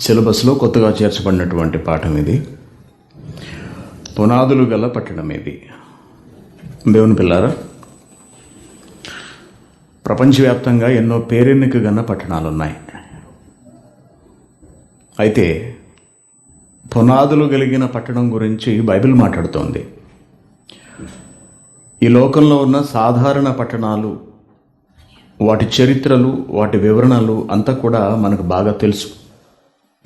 సిలబస్లో కొత్తగా చేర్చబడినటువంటి పాఠం ఇది. పునాదులు గల పట్టణం ఇది. దేవుని పిల్లారా, ప్రపంచవ్యాప్తంగా ఎన్నో పేరెన్నిక గన్న పట్టణాలు ఉన్నాయి. అయితే పునాదులు కలిగిన పట్టణం గురించి బైబిల్ మాట్లాడుతోంది. ఈ లోకంలో ఉన్న సాధారణ పట్టణాలు, వాటి చరిత్రలు, వాటి వివరణలు అంతా కూడా మనకు బాగా తెలుసు.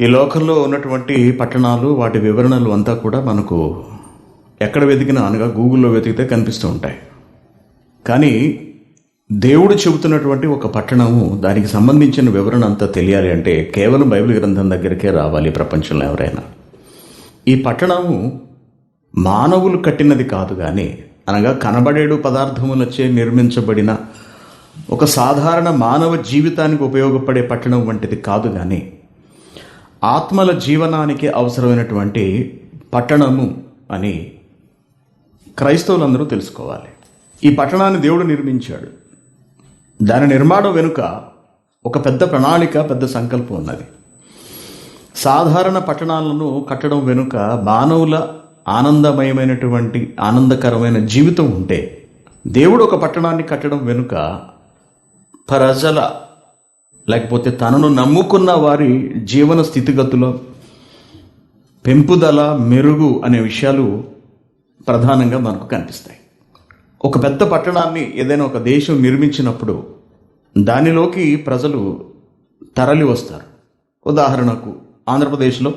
ఈ లోకంలో ఉన్నటువంటి పట్టణాలు, వాటి వివరణలు అంతా కూడా మనకు ఎక్కడ వెతికినా, అనగా గూగుల్లో వెతికితే కనిపిస్తూ ఉంటాయి. కానీ దేవుడు చెబుతున్నటువంటి ఒక పట్టణము, దానికి సంబంధించిన వివరణ అంతా తెలియాలి అంటే కేవలం బైబిల్ గ్రంథం దగ్గరికే రావాలి ప్రపంచంలో ఎవరైనా. ఈ పట్టణము మానవులు కట్టినది కాదు, కానీ అనగా కనబడేడు పదార్థములచే నిర్మించబడిన ఒక సాధారణ మానవ జీవితానికి ఉపయోగపడే పట్టణం వంటిది కాదు, కానీ ఆత్మల జీవనానికి అవసరమైనటువంటి పట్టణము అని క్రైస్తవులందరూ తెలుసుకోవాలి. ఈ పట్టణాన్ని దేవుడు నిర్మించాడు. దాని నిర్మాణం వెనుక ఒక పెద్ద ప్రణాళిక, పెద్ద సంకల్పం ఉన్నది. సాధారణ పట్టణాలను కట్టడం వెనుక మానవుల ఆనందమయమైనటువంటి ఆనందకరమైన జీవితం ఉంటే, దేవుడు ఒక పట్టణాన్ని కట్టడం వెనుక ప్రజల, లేకపోతే తనను నమ్ముకున్న వారి జీవన స్థితిగతుల పెంపుదల, మెరుగు అనే విషయాలు ప్రధానంగా మనకు కనిపిస్తాయి. ఒక పెద్ద పట్టణాన్ని ఏదైనా ఒక దేశం నిర్మించినప్పుడు దానిలోకి ప్రజలు తరలి వస్తారు. ఉదాహరణకు ఆంధ్రప్రదేశ్లో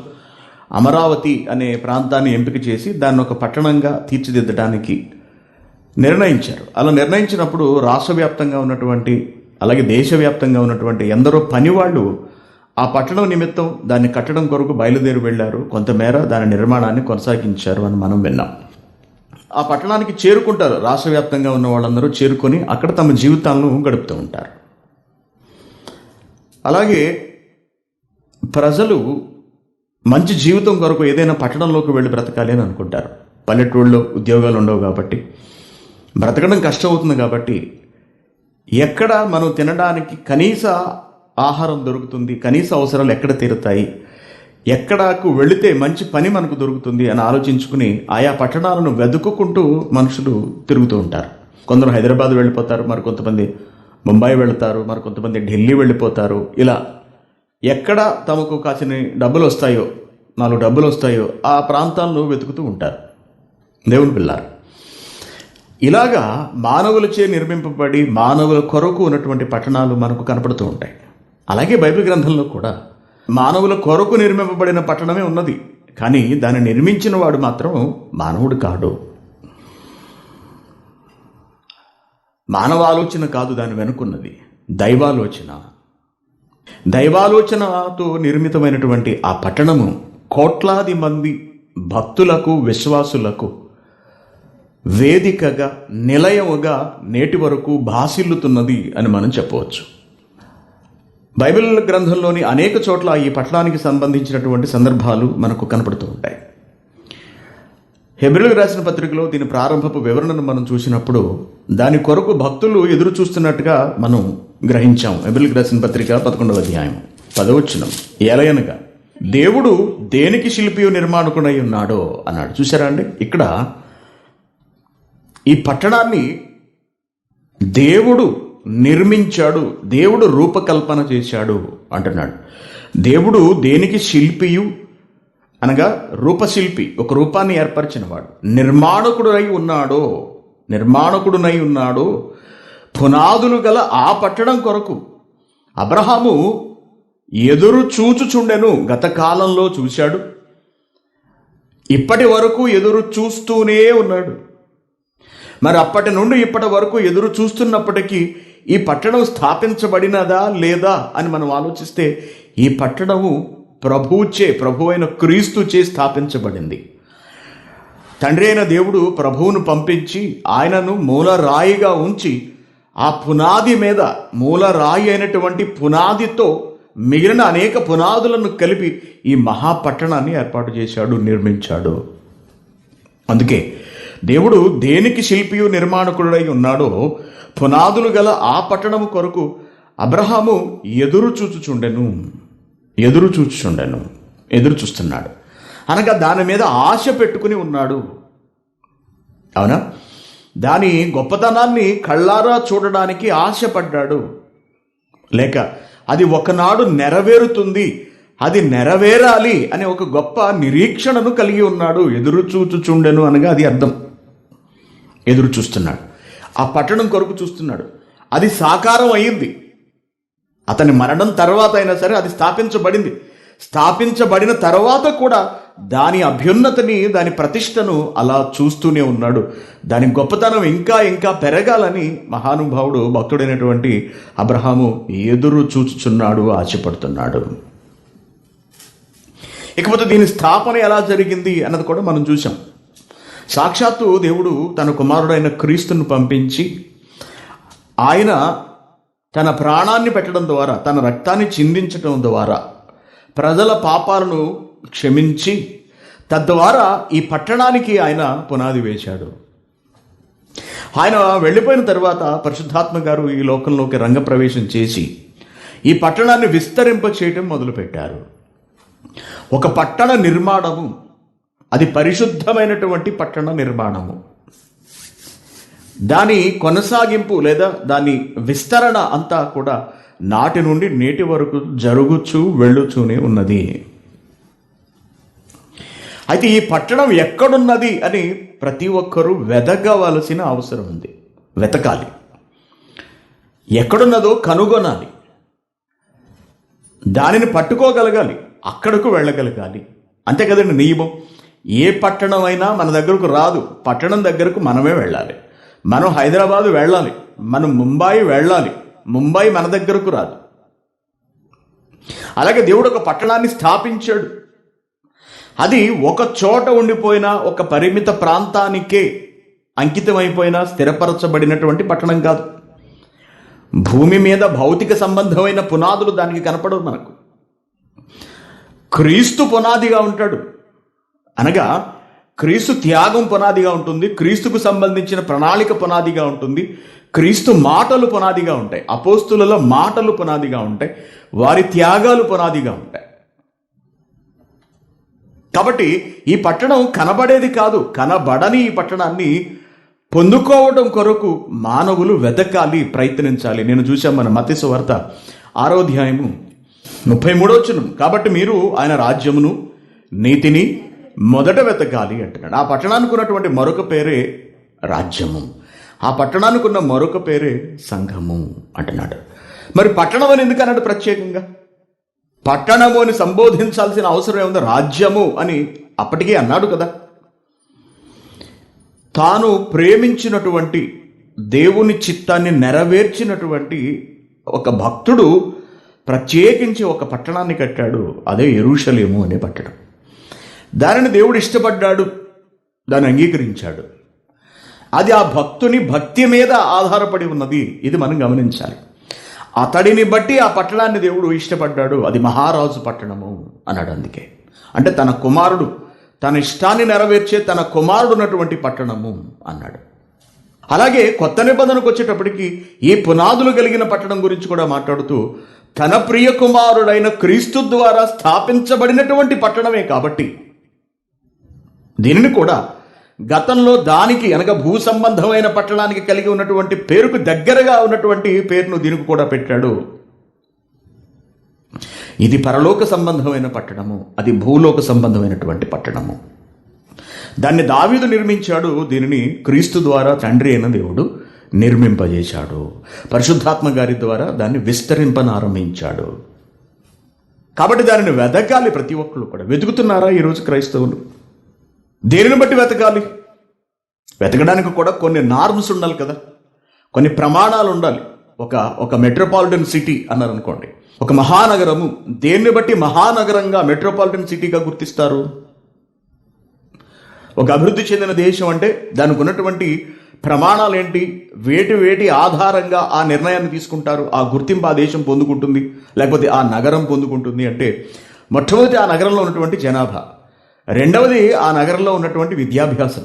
అమరావతి అనే ప్రాంతాన్ని ఎంపిక చేసి దాన్ని ఒక పట్టణంగా తీర్చిదిద్దడానికి నిర్ణయించారు. అలా నిర్ణయించినప్పుడు రాష్ట్ర వ్యాప్తంగా ఉన్నటువంటి, అలాగే దేశవ్యాప్తంగా ఉన్నటువంటి ఎందరో పనివాళ్ళు ఆ పట్టణం నిమిత్తం దాన్ని కట్టడం కొరకు బయలుదేరి వెళ్ళారు. కొంతమేర దాని నిర్మాణాన్ని కొనసాగించారు అని మనం విన్నాం. ఆ పట్టణానికి చేరుకుంటారు. రాష్ట్ర వ్యాప్తంగా ఉన్న వాళ్ళందరూ చేరుకొని అక్కడ తమ జీవితాలను గడుపుతూ ఉంటారు. అలాగే ప్రజలు మంచి జీవితం కొరకు ఏదైనా పట్టణంలోకి వెళ్ళి బ్రతకాలి అని అనుకుంటారు. పల్లెటూళ్ళలో ఉద్యోగాలు ఉండవు కాబట్టి, బ్రతకడం కష్టం అవుతుంది కాబట్టి, ఎక్కడ మనం తినడానికి కనీస ఆహారం దొరుకుతుంది, కనీస అవసరాలు ఎక్కడ తీరుతాయి, ఎక్కడకు వెళితే మంచి పని మనకు దొరుకుతుంది అని ఆలోచించుకుని ఆయా పట్టణాలను వెతుక్కుంటూ మనుషులు తిరుగుతూ ఉంటారు. కొందరు హైదరాబాద్ వెళ్ళిపోతారు, మరి కొంతమంది ముంబై వెళతారు, మరి కొంతమంది ఢిల్లీ వెళ్ళిపోతారు. ఇలా ఎక్కడ తమకు కాసిన డబ్బులు వస్తాయో, 4 డబ్బులు వస్తాయో ఆ ప్రాంతాలను వెతుకుతూ ఉంటారు. దేవుని పిల్లారు, ఇలాగా మానవులచే నిర్మింపబడి మానవుల కొరకు ఉన్నటువంటి పట్టణాలు మనకు కనపడుతూ ఉంటాయి. అలాగే బైబిల్ గ్రంథంలో కూడా మానవుల కొరకు నిర్మింపబడిన పట్టణమే ఉన్నది, కానీ దాన్ని నిర్మించిన వాడు మాత్రం మానవుడు కాడు. మానవాలోచన కాదు దాని వెనుకున్నది, దైవాలోచన. దైవాలోచనతో నిర్మితమైనటువంటి ఆ పట్టణము కోట్లాది మంది భక్తులకు, విశ్వాసులకు వేదికగా, నిలయముగా నేటి వరకు భాసిల్లుతున్నది అని మనం చెప్పవచ్చు. బైబిల్ గ్రంథంలోని అనేక చోట్ల ఈ పట్టణానికి సంబంధించినటువంటి సందర్భాలు మనకు కనపడుతూ ఉంటాయి. హెబ్రీయులకు రాసిన పత్రికలో దీని ప్రారంభపు వివరణను మనం చూసినప్పుడు దాని కొరకు భక్తులు ఎదురు చూస్తున్నట్టుగా మనం గ్రహించాం. హెబ్రీయులకు రాసిన పత్రిక 11వ అధ్యాయం 10వ వచనం, ఏలయనగా దేవుడు దేనికి శిల్పియు నిర్మాణకుడై ఉన్నాడో అన్నాడు. చూసారా అండి, ఇక్కడ ఈ పట్టణాన్ని దేవుడు నిర్మించాడు, దేవుడు రూపకల్పన చేశాడు అంటున్నాడు. దేవుడు దేనికి శిల్పియు అనగా రూపశిల్పి, ఒక రూపాన్ని ఏర్పరిచినవాడు, నిర్మాణకుడునై ఉన్నాడో పునాదులు గల ఆ పట్టణం కొరకు అబ్రహాము ఎదురు చూచుచుండెను. గత కాలంలో చూశాడు, ఇప్పటి వరకు ఎదురు చూస్తూనే ఉన్నాడు. మరి అప్పటి నుండి ఇప్పటి వరకు ఎదురు చూస్తున్నప్పటికీ ఈ పట్టణం స్థాపించబడినదా లేదా అని మనం ఆలోచిస్తే, ఈ పట్టణము ప్రభు అయిన క్రీస్తుచే స్థాపించబడింది. తండ్రి అయిన దేవుడు ప్రభువును పంపించి ఆయనను మూలరాయిగా ఉంచి ఆ పునాది మీద, మూలరాయి అయినటువంటి పునాదితో మిగిలిన అనేక పునాదులను కలిపి ఈ మహాపట్టణాన్ని ఏర్పాటు చేశాడు, నిర్మించాడు. అందుకే దేవుడు దేనికి శిల్పియు నిర్మాణకుడై ఉన్నాడో పునాదులు గల ఆ పట్టణము కొరకు అబ్రహాము ఎదురు చూచుచుండెను. ఎదురు చూస్తున్నాడు అనగా దాని మీద ఆశ పెట్టుకుని ఉన్నాడు. అవునా? దాని గొప్పతనాన్ని కళ్ళారా చూడడానికి ఆశపడ్డాడు. లేక అది ఒకనాడు నెరవేరుతుంది, అది నెరవేరాలి అనే ఒక గొప్ప నిరీక్షణను కలిగి ఉన్నాడు. ఎదురు చూచుచుండెను అనగా అది అర్థం. ఎదురు చూస్తున్నాడు, ఆ పట్టణం కొరకు చూస్తున్నాడు. అది సాకారం అయ్యింది. అతని మరణం తర్వాత అయినా సరే అది స్థాపించబడింది. స్థాపించబడిన తర్వాత కూడా దాని అభ్యున్నతిని, దాని ప్రతిష్టను అలా చూస్తూనే ఉన్నాడు. దాని గొప్పతనం ఇంకా ఇంకా పెరగాలని మహానుభావుడు, భక్తుడైనటువంటి అబ్రహాము ఎదురు చూచుచున్నాడు, ఆశపడుతున్నాడు. ఇకపోతే దీని స్థాపన ఎలా జరిగింది అన్నది కూడా మనం చూసాం. సాక్షాత్తు దేవుడు తన కుమారుడైన క్రీస్తును పంపించి ఆయన తన ప్రాణాన్ని పెట్టడం ద్వారా, తన రక్తాన్ని చిందించడం ద్వారా ప్రజల పాపాలను క్షమించి తద్వారా ఈ పట్టణానికి ఆయన పునాది వేశాడు. ఆయన వెళ్ళిపోయిన తర్వాత పరిశుద్ధాత్మ గారు ఈ లోకంలోకి రంగప్రవేశం చేసి ఈ పట్టణాన్ని విస్తరింప చేయటం మొదలుపెట్టారు. ఒక పట్టణ నిర్మాణము, అది పరిశుద్ధమైనటువంటి పట్టణ నిర్మాణము. దాని కొనసాగింపు లేదా దాని విస్తరణ అంతా కూడా నాటి నుండి నేటి వరకు జరుగుచూ వెళ్ళుచూనే ఉన్నది. అయితే ఈ పట్టణం ఎక్కడున్నది అని ప్రతి ఒక్కరూ వెతకవలసిన అవసరం ఉంది. వెతకాలి, ఎక్కడున్నదో కనుగొనాలి, దానిని పట్టుకోగలగాలి, అక్కడకు వెళ్ళగలగాలి. అంతే కదండి నియమం. ఏ పట్టణం అయినా మన దగ్గరకు రాదు, పట్టణం దగ్గరకు మనమే వెళ్ళాలి. మనం హైదరాబాదు వెళ్ళాలి, మనం ముంబాయి వెళ్ళాలి, ముంబాయి మన దగ్గరకు రాదు. అలాగే దేవుడు ఒక పట్టణాన్ని స్థాపించాడు. అది ఒక చోట ఉండిపోయినా, ఒక పరిమిత ప్రాంతానికే అంకితమైపోయినా స్థిరపరచబడినటువంటి పట్టణం కాదు. భూమి మీద భౌతిక సంబంధమైన పునాదులు దానికి కనపడవు మనకు. క్రీస్తు పునాదిగా ఉంటాడు, అనగా క్రీస్తు త్యాగం పునాదిగా ఉంటుంది, క్రీస్తుకు సంబంధించిన ప్రణాళిక పునాదిగా ఉంటుంది, క్రీస్తు మాటలు పునాదిగా ఉంటాయి, అపోస్తుల మాటలు పునాదిగా ఉంటాయి, వారి త్యాగాలు పునాదిగా ఉంటాయి. కాబట్టి ఈ పట్టణం కనబడేది కాదు, కనబడని ఈ పట్టణాన్ని పొందుకోవడం కొరకు మానవులు వెతకాలి, ప్రయత్నించాలి. నేను చూశాను మన మత్తయి సువార్త 6వ అధ్యాయము 33వ వచనం. కాబట్టి మీరు ఆయన రాజ్యమును నీతిని మొదట వెతకాలి అంటున్నాడు. ఆ పట్టణానికి ఉన్నటువంటి మరొక పేరే రాజ్యము, ఆ పట్టణానికి ఉన్న మరొక పేరే సంఘము అంటున్నాడు. మరి పట్టణం అని ఎందుకు అన్నాడు ప్రత్యేకంగా? పట్టణము అని సంబోధించాల్సిన అవసరం ఏముంది? రాజ్యము అని అప్పటికే అన్నాడు కదా. తాను ప్రేమించినటువంటి దేవుని చిత్తాన్ని నెరవేర్చినటువంటి ఒక భక్తుడు ప్రత్యేకించి ఒక పట్టణాన్ని కట్టాడు. అదే యెరూషలేము అనే పట్టణం. దానిని దేవుడు ఇష్టపడ్డాడు, దాన్ని అంగీకరించాడు. అది ఆ భక్తుని భక్తి మీద ఆధారపడి ఉన్నది. ఇది మనం గమనించాలి. అతడిని బట్టి ఆ పట్టణాన్ని దేవుడు ఇష్టపడ్డాడు. అది మహారాజు పట్టణము అన్నాడు. అందుకే అంటే తన కుమారుడు, తన ఇష్టాన్ని నెరవేర్చే తన కుమారుడు ఉన్నటువంటి పట్టణము అన్నాడు. అలాగే కొత్త నిబంధనకు వచ్చేటప్పటికి ఈ పునాదులు కలిగిన పట్టణం గురించి కూడా మాట్లాడుతూ తన ప్రియ కుమారుడైన క్రీస్తు ద్వారా స్థాపించబడినటువంటి పట్టణమే కాబట్టి దీనిని కూడా గతంలో దానికి అనగా భూ సంబంధమైన పట్టణానికి కలిగి ఉన్నటువంటి పేరుకు దగ్గరగా ఉన్నటువంటి పేరును దీనికి కూడా పెట్టాడు. ఇది పరలోక సంబంధమైన పట్టణము, అది భూలోక సంబంధమైనటువంటి పట్టణము. దాన్ని దావీదు నిర్మించాడు, దీనిని క్రీస్తు ద్వారా తండ్రి అయిన దేవుడు నిర్మింపజేశాడు. పరిశుద్ధాత్మ గారి ద్వారా దాన్ని విస్తరింపనారంభించాడు. కాబట్టి దానిని వెతకాలి. ప్రతి ఒక్కరు కూడా వెతుకుతున్నారా ఈరోజు క్రైస్తవులు? దేనిని బట్టి వెతకాలి? వెతకడానికి కూడా కొన్ని నార్మ్స్ ఉండాలి కదా, కొన్ని ప్రమాణాలు ఉండాలి. ఒక మెట్రోపాలిటన్ సిటీ అన్నారనుకోండి, ఒక మహానగరము, దేన్ని బట్టి మహానగరంగా మెట్రోపాలిటన్ సిటీగా గుర్తిస్తారు? ఒక అభివృద్ధి చెందిన దేశం అంటే దానికి ఉన్నటువంటి ప్రమాణాలు ఏంటి? వేటి ఆధారంగా ఆ నిర్ణయాన్ని తీసుకుంటారు, ఆ గుర్తింపు ఆ దేశం పొందుకుంటుంది, లేకపోతే ఆ నగరం పొందుకుంటుంది అంటే మొట్టమొదటి ఆ నగరంలో ఉన్నటువంటి జనాభా, రెండవది ఆ నగరంలో ఉన్నటువంటి విద్యాభ్యాసం,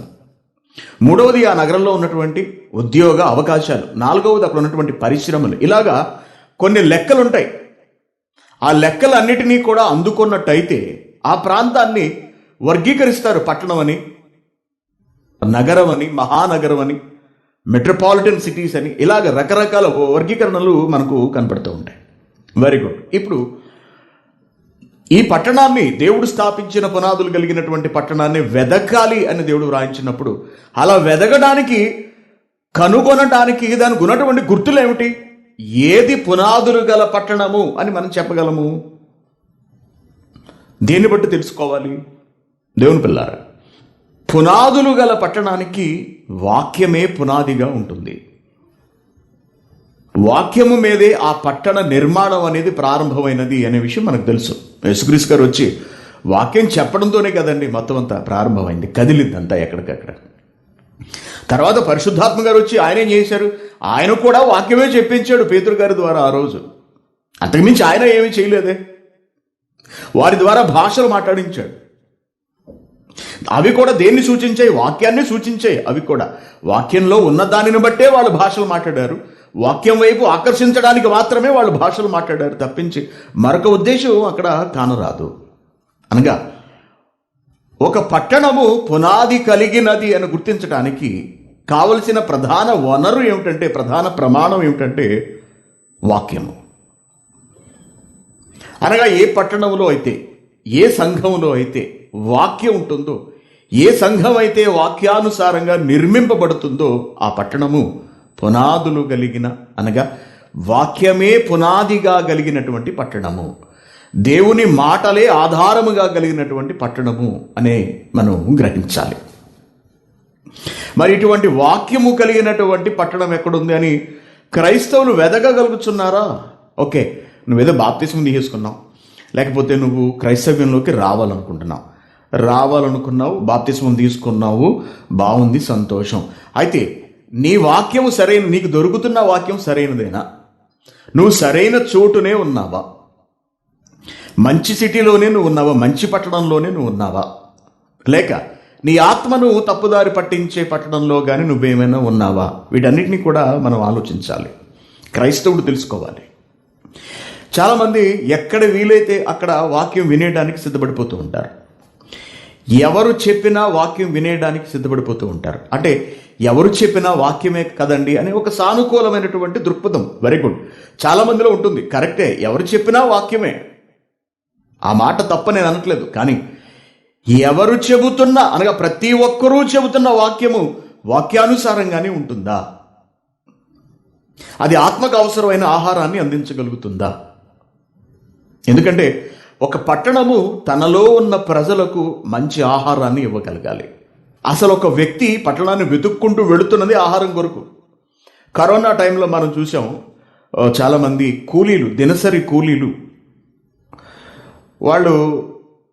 మూడవది ఆ నగరంలో ఉన్నటువంటి ఉద్యోగ అవకాశాలు, నాలుగవది అక్కడ ఉన్నటువంటి పరిశ్రమలు. ఇలాగా కొన్ని లెక్కలు ఉంటాయి. ఆ లెక్కలన్నిటినీ కూడా అందుకున్నట్టయితే ఆ ప్రాంతాన్ని వర్గీకరిస్తారు. పట్టణం అని, నగరం అని, మహానగరం అని, మెట్రోపాలిటన్ సిటీస్ అని, ఇలాగ రకరకాల వర్గీకరణలు మనకు కనపడుతూ ఉంటాయి. Very good. ఇప్పుడు ఈ పట్టణాన్ని, దేవుడు స్థాపించిన పునాదులు కలిగినటువంటి పట్టణాన్ని వెదకాలి అని దేవుడు వ్రాయించినప్పుడు, అలా వెదగడానికి, కనుగొనడానికి దానికి ఉన్నటువంటి గుర్తులు ఏమిటి? ఏది పునాదులు గల పట్టణము అని మనం చెప్పగలము? దేన్ని బట్టి తెలుసుకోవాలి? దేవుని పిల్లారా, పునాదులు గల పట్టణానికి వాక్యమే పునాదిగా ఉంటుంది. వాక్యము మీదే ఆ పట్టణ నిర్మాణం అనేది ప్రారంభమైనది అనే విషయం మనకు తెలుసు. యేసుక్రీస్తు గారు వచ్చి వాక్యం చెప్పడంతోనే కదండి మొత్తం అంతా ప్రారంభమైంది, కదిలిందంతా ఎక్కడికక్కడ. తర్వాత పరిశుద్ధాత్మ గారు వచ్చి ఆయన ఏం చేశారు? ఆయన కూడా వాక్యమే చెప్పించాడు పేతురు గారి ద్వారా ఆ రోజు. అంతకుమించి ఆయన ఏమీ చేయలేదే. వారి ద్వారా భాషలు మాట్లాడించాడు. అవి కూడా దేన్ని సూచించాయి? వాక్యాన్ని సూచించాయి. అవి కూడా వాక్యంలో ఉన్న దానిని బట్టే వాళ్ళు భాషలు మాట్లాడారు. వాక్యం వైపు ఆకర్షించడానికి మాత్రమే వాళ్ళు భాషలు మాట్లాడారు తప్పించి మరొక ఉద్దేశం అక్కడ కానరాదు. అనగా ఒక పట్టణము పునాది కలిగినది అని గుర్తించడానికి కావలసిన ప్రధాన వనరు ఏమిటంటే, ప్రధాన ప్రమాణం ఏమిటంటే వాక్యము. అనగా ఏ పట్టణంలో అయితే, ఏ సంఘంలో అయితే వాక్యం ఉంటుందో, ఏ సంఘం అయితే వాక్యానుసారంగా నిర్మింపబడుతుందో ఆ పట్టణము పునాదులు కలిగిన, అనగా వాక్యమే పునాదిగా కలిగినటువంటి పట్టణము, దేవుని మాటలే ఆధారముగా కలిగినటువంటి పట్టణము అనే మనం గ్రహించాలి. మరి ఇటువంటి వాక్యము కలిగినటువంటి పట్టణం ఎక్కడుంది అని క్రైస్తవులు వెదకగలుగుతున్నారా? ఓకే, నువ్వేదో బాప్తిస్మం తీసుకున్నావు, లేకపోతే నువ్వు క్రైస్తవ్యంలోకి రావాలనుకున్నావు, బాప్తిస్మం తీసుకున్నావు, బాగుంది, సంతోషం. అయితే నీ వాక్యము సరైన, నీకు దొరుకుతున్న వాక్యం సరైనదేనా? నువ్వు సరైన చోటునే ఉన్నావా? మంచి సిటీలోనే నువ్వు ఉన్నావా? మంచి పట్టణంలోనే నువ్వు ఉన్నావా? లేక నీ ఆత్మను తప్పుదారి పట్టించే పట్టణంలో కానీ నువ్వేమైనా ఉన్నావా? వీటన్నిటినీ కూడా మనం ఆలోచించాలి. క్రైస్తవుడు తెలుసుకోవాలి. చాలామంది ఎక్కడ వీలైతే అక్కడ వాక్యం వినేయడానికి సిద్ధపడిపోతూ ఉంటారు. ఎవరు చెప్పినా వాక్యం వినేయడానికి సిద్ధపడిపోతూ ఉంటారు. అంటే ఎవరు చెప్పినా వాక్యమే కదండి అని ఒక సానుకూలమైనటువంటి దృక్పథం. Very good. చాలామందిలో ఉంటుంది, కరెక్టే, ఎవరు చెప్పినా వాక్యమే, ఆ మాట తప్ప నేను అనట్లేదు. కానీ ఎవరు చెబుతున్నా, అనగా ప్రతి ఒక్కరూ చెబుతున్న వాక్యము వాక్యానుసారంగానే ఉంటుందా? అది ఆత్మకు అవసరమైన ఆహారాన్ని అందించగలుగుతుందా? ఎందుకంటే ఒక పట్టణము తనలో ఉన్న ప్రజలకు మంచి ఆహారాన్ని ఇవ్వగలగాలి. అసలు ఒక వ్యక్తి పట్టణాన్ని వెతుక్కుంటూ వెళుతున్నది ఆహారం కొరకు. కరోనా టైంలో మనం చూసాం, చాలామంది కూలీలు, దినసరి కూలీలు,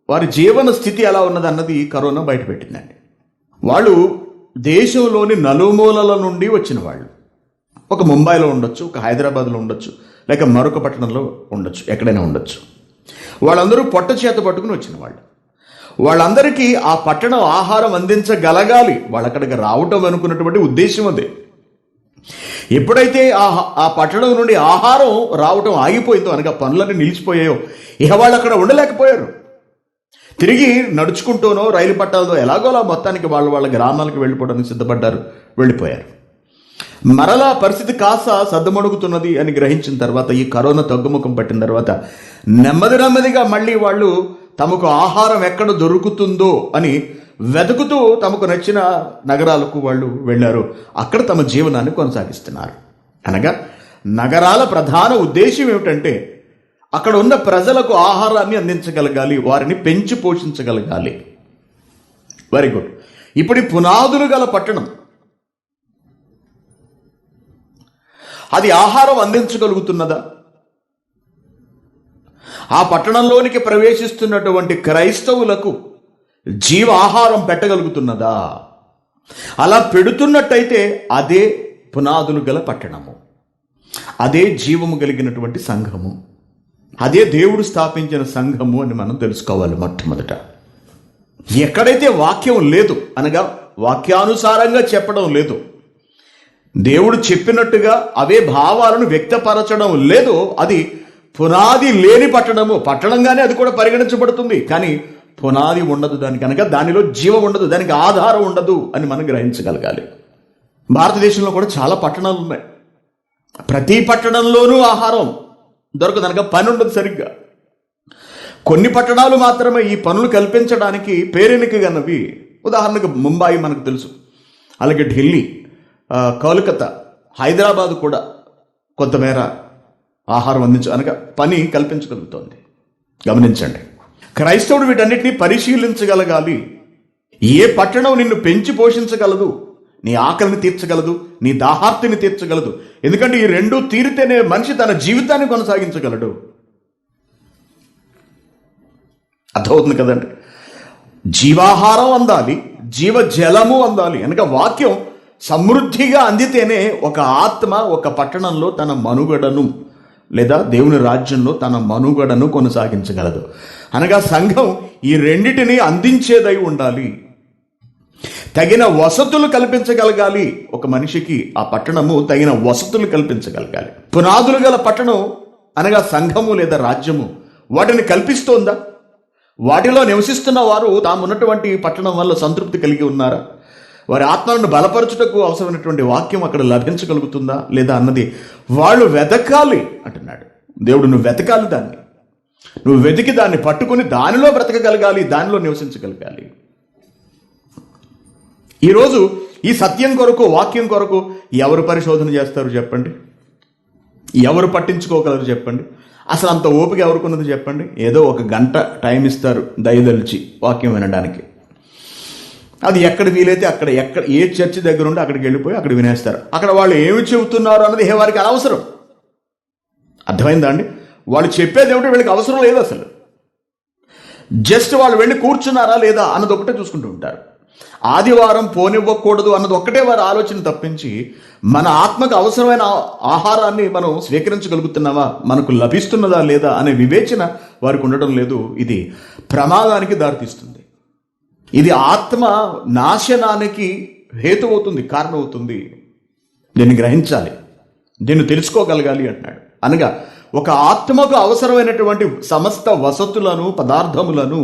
వారి జీవన స్థితి ఎలా ఉన్నదన్నది కరోనా బయటపెట్టిందండి. వాళ్ళు దేశంలోని నలుమూలల నుండి వచ్చిన వాళ్ళు. ఒక ముంబైలో ఉండొచ్చు, ఒక హైదరాబాద్లో ఉండొచ్చు, లేక మరొక పట్టణంలో ఉండొచ్చు, ఎక్కడైనా ఉండొచ్చు. వాళ్ళందరూ పొట్ట చేత పట్టుకుని వచ్చిన వాళ్ళు. వాళ్ళందరికీ ఆ పట్టణం ఆహారం అందించగలగాలి. వాళ్ళు అక్కడికి రావటం అనుకున్నటువంటి ఉద్దేశం అదే. ఎప్పుడైతే ఆ పట్టణం నుండి ఆహారం రావటం ఆగిపోయిందో, అనగా పనులన్నీ నిలిచిపోయాయో, ఇక వాళ్ళు అక్కడ ఉండలేకపోయారు. తిరిగి నడుచుకుంటూనో రైలు పట్టాలతో ఎలాగోలా మొత్తానికి వాళ్ళ గ్రామాలకు వెళ్ళిపోవడానికి సిద్ధపడ్డారు, వెళ్ళిపోయారు. మరలా పరిస్థితి కాస్త సద్దుమణుగుతున్నది అని గ్రహించిన తర్వాత, ఈ కరోనా తగ్గుముఖం పట్టిన తర్వాత నెమ్మదిగా మళ్ళీ వాళ్ళు తమకు ఆహారం ఎక్కడ దొరుకుతుందో అని వెతుకుతూ తమకు నచ్చిన నగరాలకు వాళ్ళు వెళ్ళారు. అక్కడ తమ జీవనాన్ని కొనసాగిస్తున్నారు. అనగా నగరాల ప్రధాన ఉద్దేశం ఏమిటంటే అక్కడ ఉన్న ప్రజలకు ఆహారాన్ని అందించగలగాలి, వారిని పెంచి పోషించగలగాలి. Very good. ఇప్పుడు ఈ పునాదులు గల పట్టణం, అది ఆహారం అందించగలుగుతున్నదా? ఆ పట్టణంలోనికి ప్రవేశిస్తున్నటువంటి క్రైస్తవులకు జీవ ఆహారం పెట్టగలుగుతున్నదా? అలా పెడుతున్నట్టయితే అదే పునాదులు గల పట్టణము, అదే జీవము కలిగినటువంటి సంఘము, అదే దేవుడు స్థాపించిన సంఘము అని మనం తెలుసుకోవాలి. మొట్టమొదట ఎక్కడైతే వాక్యం లేదు, అనగా వాక్యానుసారంగా చెప్పడం లేదు, దేవుడు చెప్పినట్టుగా అవే భావాలను వ్యక్తపరచడం లేదో, అది పునాది లేని పట్టణంగానే అది కూడా పరిగణించబడుతుంది, కానీ పునాది ఉండదు దానికి, కనుక దానిలో జీవం ఉండదు, దానికి ఆధారం ఉండదు అని మనం గ్రహించగలగాలి. భారతదేశంలో కూడా చాలా పట్టణాలు ఉన్నాయి. ప్రతి పట్టణంలోనూ ఆహారం దొరకదు, కనుక పని ఉండదు సరిగ్గా. కొన్ని పట్టణాలు మాత్రమే ఈ పనులు కల్పించడానికి పేరెనికగన్నవి. ఉదాహరణకు ముంబాయి మనకు తెలుసు, అలాగే ఢిల్లీ, కోల్కతా, హైదరాబాద్ కూడా కొంతమేర ఆహారం అనగా పని కల్పించగలుగుతోంది. గమనించండి, క్రైస్తవుడు వీటన్నిటినీ పరిశీలించగలగాలి. ఏ పట్టణం నిన్ను పెంచి పోషించగలదు, నీ ఆకలిని తీర్చగలదు, నీ దాహార్తిని తీర్చగలదు. ఎందుకంటే ఈ రెండూ తీరితేనే మనిషి తన జీవితాన్ని కొనసాగించగలడు. అర్థమవుతుంది కదండి. జీవాహారం అందాలి, జీవజలము అందాలి. అనగా వాక్యం సమృద్ధిగా అందితేనే ఒక ఆత్మ ఒక పట్టణంలో తన మనుగడను, లేదా దేవుని రాజ్యంలో తన మనుగడను కొనసాగించగలదు. అనగా సంఘం ఈ రెండిటిని అందించేదై ఉండాలి. తగిన వసతులు కల్పించగలగాలి. ఒక మనిషికి ఆ పట్టణము తగిన వసతులు కల్పించగలగాలి. పునాదులు గల పట్టణం అనగా సంఘము లేదా రాజ్యము వాటిని కల్పిస్తోందా? వాటిలో నివసిస్తున్న వారు తామున్నటువంటి పట్టణం వల్ల సంతృప్తి కలిగి ఉన్నారా? వారి ఆత్మలను బలపరచుటకు అవసరమైనటువంటి వాక్యం అక్కడ లభించగలుగుతుందా లేదా అన్నది వాళ్ళు వెతకాలి అంటున్నాడు దేవుడు. నువ్వు వెతకాలి, దాన్ని నువ్వు వెతికి దాన్ని పట్టుకుని దానిలో బ్రతకగలగాలి, దానిలో నివసించగలగాలి. ఈరోజు ఈ సత్యం కొరకు, వాక్యం కొరకు ఎవరు పరిశోధన చేస్తారు చెప్పండి? ఎవరు పట్టించుకోగలరు చెప్పండి? అసలు అంత ఓపిక ఎవరుకున్నది చెప్పండి? ఏదో ఒక గంట టైం ఇస్తారు దయదలిచి వాక్యం వినడానికి. అది ఎక్కడ వీలైతే అక్కడ, ఏ చర్చి దగ్గర ఉంటే అక్కడికి వెళ్ళిపోయి అక్కడ వినేస్తారు. అక్కడ వాళ్ళు ఏమి చెబుతున్నారు అన్నది వారికి అనవసరం. అర్థమైందా అండి? వాళ్ళు చెప్పేది ఏమిటో వీళ్ళకి అవసరం లేదు అసలు. జస్ట్ వాళ్ళు వెళ్ళి కూర్చున్నారా లేదా అన్నది ఒకటే చూసుకుంటూ ఉంటారు. ఆదివారం పోనివ్వకూడదు అన్నది ఒక్కటే వారి ఆలోచన తప్పించి మన ఆత్మకు అవసరమైన ఆహారాన్ని మనం స్వీకరించగలుగుతున్నావా, మనకు లభిస్తున్నదా లేదా అనే వివేచన వారికి ఉండడం లేదు. ఇది ప్రమాదానికి దారితీస్తుంది. ఇది ఆత్మ నాశనానికి హేతు అవుతుంది, కారణం అవుతుంది. దీన్ని గ్రహించాలి, దీన్ని తెలుసుకోగలగాలి అంటున్నాడు. అనగా ఒక ఆత్మకు అవసరమైనటువంటి సమస్త వసతులను, పదార్థములను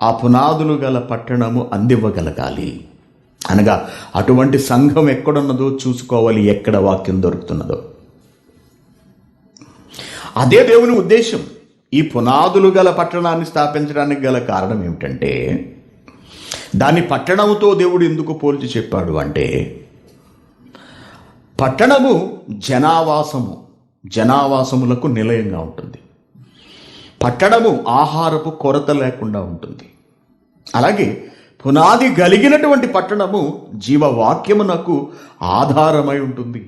ఆ పునాదులు గల పట్టణము అందివ్వగలగాలి. అనగా అటువంటి సంఘం ఎక్కడున్నదో చూసుకోవాలి, ఎక్కడ వాక్యం దొరుకుతున్నదో. అదే దేవుని ఉద్దేశం. ఈ పునాదులు గల పట్టణాన్ని స్థాపించడానికి గల కారణం ఏమిటంటే, దాని పట్టణముతో దేవుడు ఎందుకు పోల్చి చెప్పాడు అంటే, పట్టణము జనావాసములకు నిలయంగా ఉంటుంది. పట్టణము ఆహారపు కొరత లేకుండా ఉంటుంది. అలాగే పునాది కలిగినటువంటి పట్టణము జీవవాక్యమునకు ఆధారమై ఉంటుంది.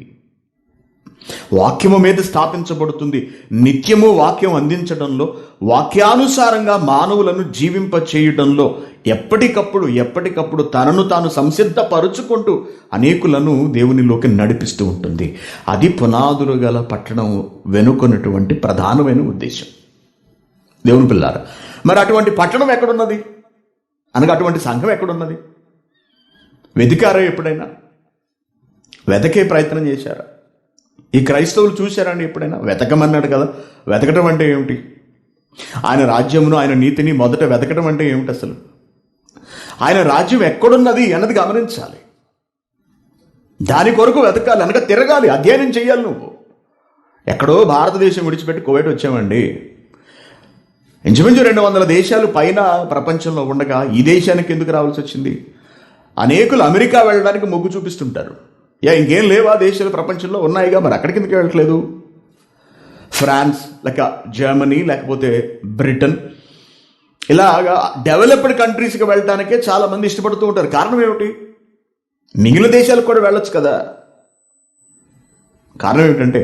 వాక్యము మీద స్థాపించబడుతుంది. నిత్యము వాక్యం అందించడంలో, వాక్యానుసారంగా మానవులను జీవింప చేయడంలో ఎప్పటికప్పుడు తనను తాను సంసిద్ధపరుచుకుంటూ అనేకులను దేవునిలోకి నడిపిస్తూ ఉంటుంది. అది పునాదులు గల పట్టణం వెనుకొన్నటువంటి ప్రధానమైన ఉద్దేశం. దేవుని పిల్లారా, మరి అటువంటి పట్టణం ఎక్కడున్నది అనగా అటువంటి సంఘం ఎక్కడున్నది? వెతికారా ఎప్పుడైనా? వెతకే ప్రయత్నం చేశారా? ఈ క్రైస్తవులు చూశారండి ఎప్పుడైనా? వెతకమన్నాడు కదా. వెతకటం అంటే ఏమిటి? ఆయన రాజ్యమును, ఆయన నీతిని మొదట వెతకటం అంటే ఏమిటి అసలు? ఆయన రాజ్యం ఎక్కడున్నది అన్నది గమనించాలి. దాని కొరకు వెతకాలి, అనగా తిరగాలి, అధ్యయనం చేయాలి. నువ్వు ఎక్కడో భారతదేశం విడిచిపెట్టి కువైట్ వచ్చామండి. ఇంచుమించు 200 దేశాలు పైన ప్రపంచంలో ఉండగా ఈ దేశానికి ఎందుకు రావాల్సి వచ్చింది? అనేకులు అమెరికా వెళ్ళడానికి మొగ్గు చూపిస్తుంటారు. ఇంకేం లేవా దేశాలు ప్రపంచంలో? ఉన్నాయిగా, మరి అక్కడికి ఎందుకు వెళ్ళట్లేదు? ఫ్రాన్స్, లేక జర్మనీ, లేకపోతే బ్రిటన్, ఇలాగా డెవలప్డ్ కంట్రీస్కి వెళ్ళడానికే చాలామంది ఇష్టపడుతూ ఉంటారు. కారణం ఏమిటి? మిగిలిన దేశాలకు కూడా వెళ్ళొచ్చు కదా. కారణం ఏమిటంటే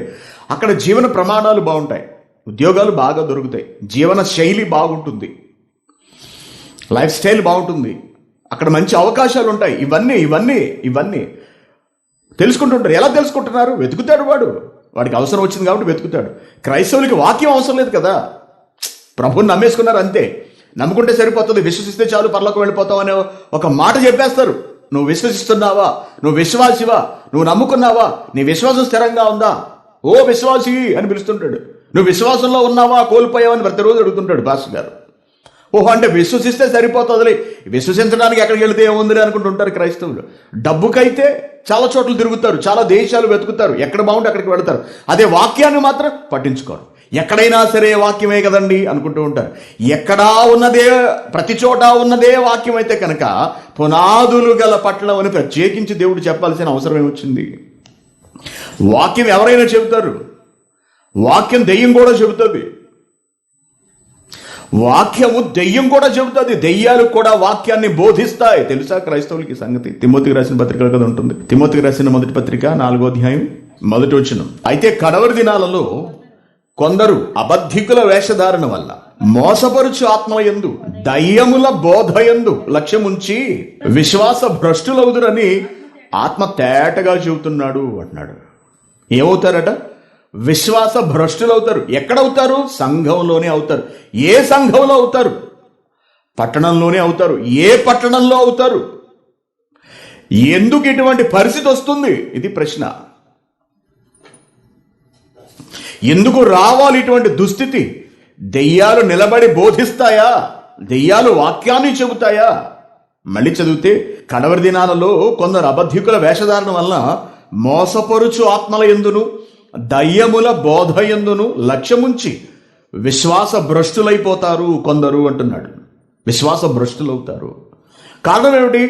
అక్కడ జీవన ప్రమాణాలు బాగుంటాయి, ఉద్యోగాలు బాగా దొరుకుతాయి, జీవన శైలి బాగుంటుంది, లైఫ్ స్టైల్ బాగుంటుంది, అక్కడ మంచి అవకాశాలు ఉంటాయి. ఇవన్నీ తెలుసుకుంటుంటారు. ఎలా తెలుసుకుంటున్నారు? వెతుకుతాడు. వాడికి అవసరం వచ్చింది కాబట్టి వెతుకుతాడు. క్రైస్తవులకి వాక్యం అవసరం లేదు కదా. ప్రభుని నమ్మేసుకున్నారు అంతే. నమ్ముకుంటే సరిపోతుంది, విశ్వసిస్తే చాలు పరలోకం వెళ్ళిపోతావు అనే ఒక మాట చెప్పేస్తారు. నువ్వు విశ్వసిస్తున్నావా? నువ్వు విశ్వాసివా? నువ్వు నమ్ముకున్నావా? నీ విశ్వాసం స్థిరంగా ఉందా? ఓ విశ్వాసి అని పిలుస్తుంటాడు. నువ్వు విశ్వాసంలో ఉన్నావా కోల్పోయావని ప్రతిరోజు అడుగుతుంటాడు పాస్టర్ గారు. ఓహో, అంటే విశ్వసిస్తే సరిపోతుందిలే, విశ్వసించడానికి ఎక్కడికి వెళితే ఏముందిలే అనుకుంటుంటారు క్రైస్తవులు. డబ్బుకైతే చాలా చోట్ల తిరుగుతారు, చాలా దేశాలు వెతుకుతారు, ఎక్కడ బాగుంటే అక్కడికి వెళతారు. అదే వాక్యాన్ని మాత్రం పట్టించుకోరు. ఎక్కడైనా సరే వాక్యమే కదండి అనుకుంటూ ఉంటారు. ఎక్కడా ఉన్నదే, ప్రతి చోట ఉన్నదే వాక్యం అయితే కనుక పునాదులు గల పట్టణం అని ప్రత్యేకించి దేవుడు చెప్పాల్సిన అవసరం ఏమొచ్చింది? వాక్యం ఎవరైనా చెబుతారు, వాక్యం దెయ్యం కూడా చెబుతుంది. వాక్యము దెయ్యం కూడా చెబుతుంది, దెయ్యాలు కూడా వాక్యాన్ని బోధిస్తాయి. తెలుసా క్రైస్తవులకి సంగతి? తిమోతికి రాసిన పత్రికలో కదా ఉంటుంది. తిమోతికి రాసిన మొదటి పత్రిక 4వ అధ్యాయం 1వ వచనం. అయితే కడవరి దినాలలో కొందరు అబద్ధికుల వేషధారణ వల్ల మోసపరుచు ఆత్మయందు దయ్యముల బోధయందు లక్ష్యముంచి విశ్వాస భ్రష్టులవుదురని ఆత్మ తేటగా చెబుతున్నాడు అంటున్నాడు. ఏమవుతారట? విశ్వాస భ్రష్టులవుతారు. ఎక్కడవుతారు? సంఘంలోనే అవుతారు. ఏ సంఘంలో అవుతారు? పట్టణంలోనే అవుతారు. ఏ పట్టణంలో అవుతారు? ఎందుకు ఇటువంటి పరిస్థితి వస్తుంది? ఇది ప్రశ్న. ఎందుకు రావాలి ఇటువంటి దుస్థితి? దెయ్యాలు నిలబడి బోధిస్తాయా? దెయ్యాలు వాక్యాన్ని చెబుతాయా? మళ్ళీ చదివితే, కడవరి దినాలలో కొందరు అబద్ధికుల వేషధారణ వలన మోసపరుచు ఆత్మల ఎందును దయ్యముల బోధ ఎందును లక్ష్యముంచి విశ్వాస భ్రష్టులైపోతారు కొందరు అంటున్నాడు. విశ్వాస భ్రష్టులవుతారు. కారణం ఏమిటి?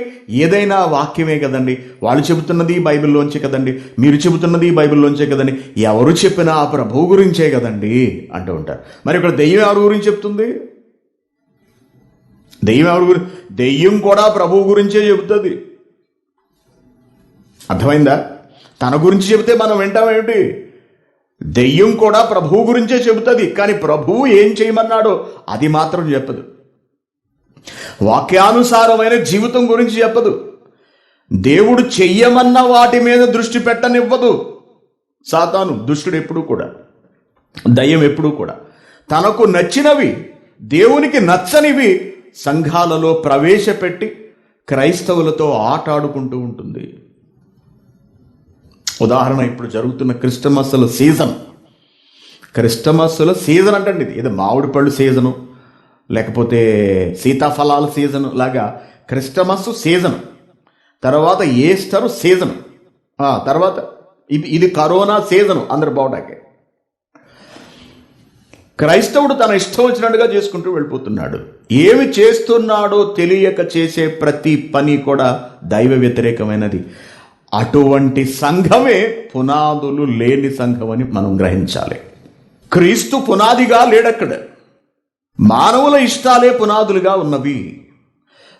ఏదైనా వాక్యమే కదండి, వాళ్ళు చెబుతున్నది బైబిల్లోంచే కదండి, మీరు చెబుతున్నది బైబిల్లోంచే కదండి, ఎవరు చెప్పినా ఆ ప్రభువు గురించే కదండి అంటూ ఉంటారు. మరి ఇక్కడ దెయ్యం ఎవరి గురించి చెప్తుంది? దెయ్యం ఎవరి గురించి? దెయ్యం కూడా ప్రభువు గురించే చెబుతుంది. అర్థమైందా? తన గురించి చెబితే మనం వింటామేమిటి? దెయ్యం కూడా ప్రభువు గురించే చెబుతుంది, కానీ ప్రభువు ఏం చేయమన్నాడో అది మాత్రం చెప్పదు. వాక్యానుసారమైన జీవితం గురించి చెప్పదు. దేవుడు చెయ్యమన్న వాటి మీద దృష్టి పెట్టనివ్వదు. సాతాను, దుష్టుడు ఎప్పుడూ కూడా, దయ్యం ఎప్పుడూ కూడా తనకు నచ్చినవి, దేవునికి నచ్చనివి సంఘాలలో ప్రవేశపెట్టి క్రైస్తవులతో ఆటాడుకుంటూ ఉంటుంది. ఉదాహరణ, ఇప్పుడు జరుగుతున్న క్రిస్టమస్ల సీజన్. క్రిస్టమస్ల సీజన్ అంటే ఇది మామిడి పళ్ళు సీజను, లేకపోతే సీతాఫలాల సీజను లాగా క్రిస్టమస్ సీజన్, తర్వాత ఈస్టర్ సీజన్, తర్వాత ఇది కరోనా సీజను. అందరు బాగుంటాకే క్రైస్తవుడు తన ఇష్టం వచ్చినట్టుగా చేసుకుంటూ వెళ్ళిపోతున్నాడు. ఏమి చేస్తున్నాడో తెలియక చేసే ప్రతి పని కూడా దైవ వ్యతిరేకమైనది. అటువంటి సంఘమే పునాదులు లేని సంఘం అని మనం గ్రహించాలి. క్రీస్తు పునాదిగా లేడక్కడ, మానవుల ఇష్టాలే పునాదులుగా ఉన్నవి.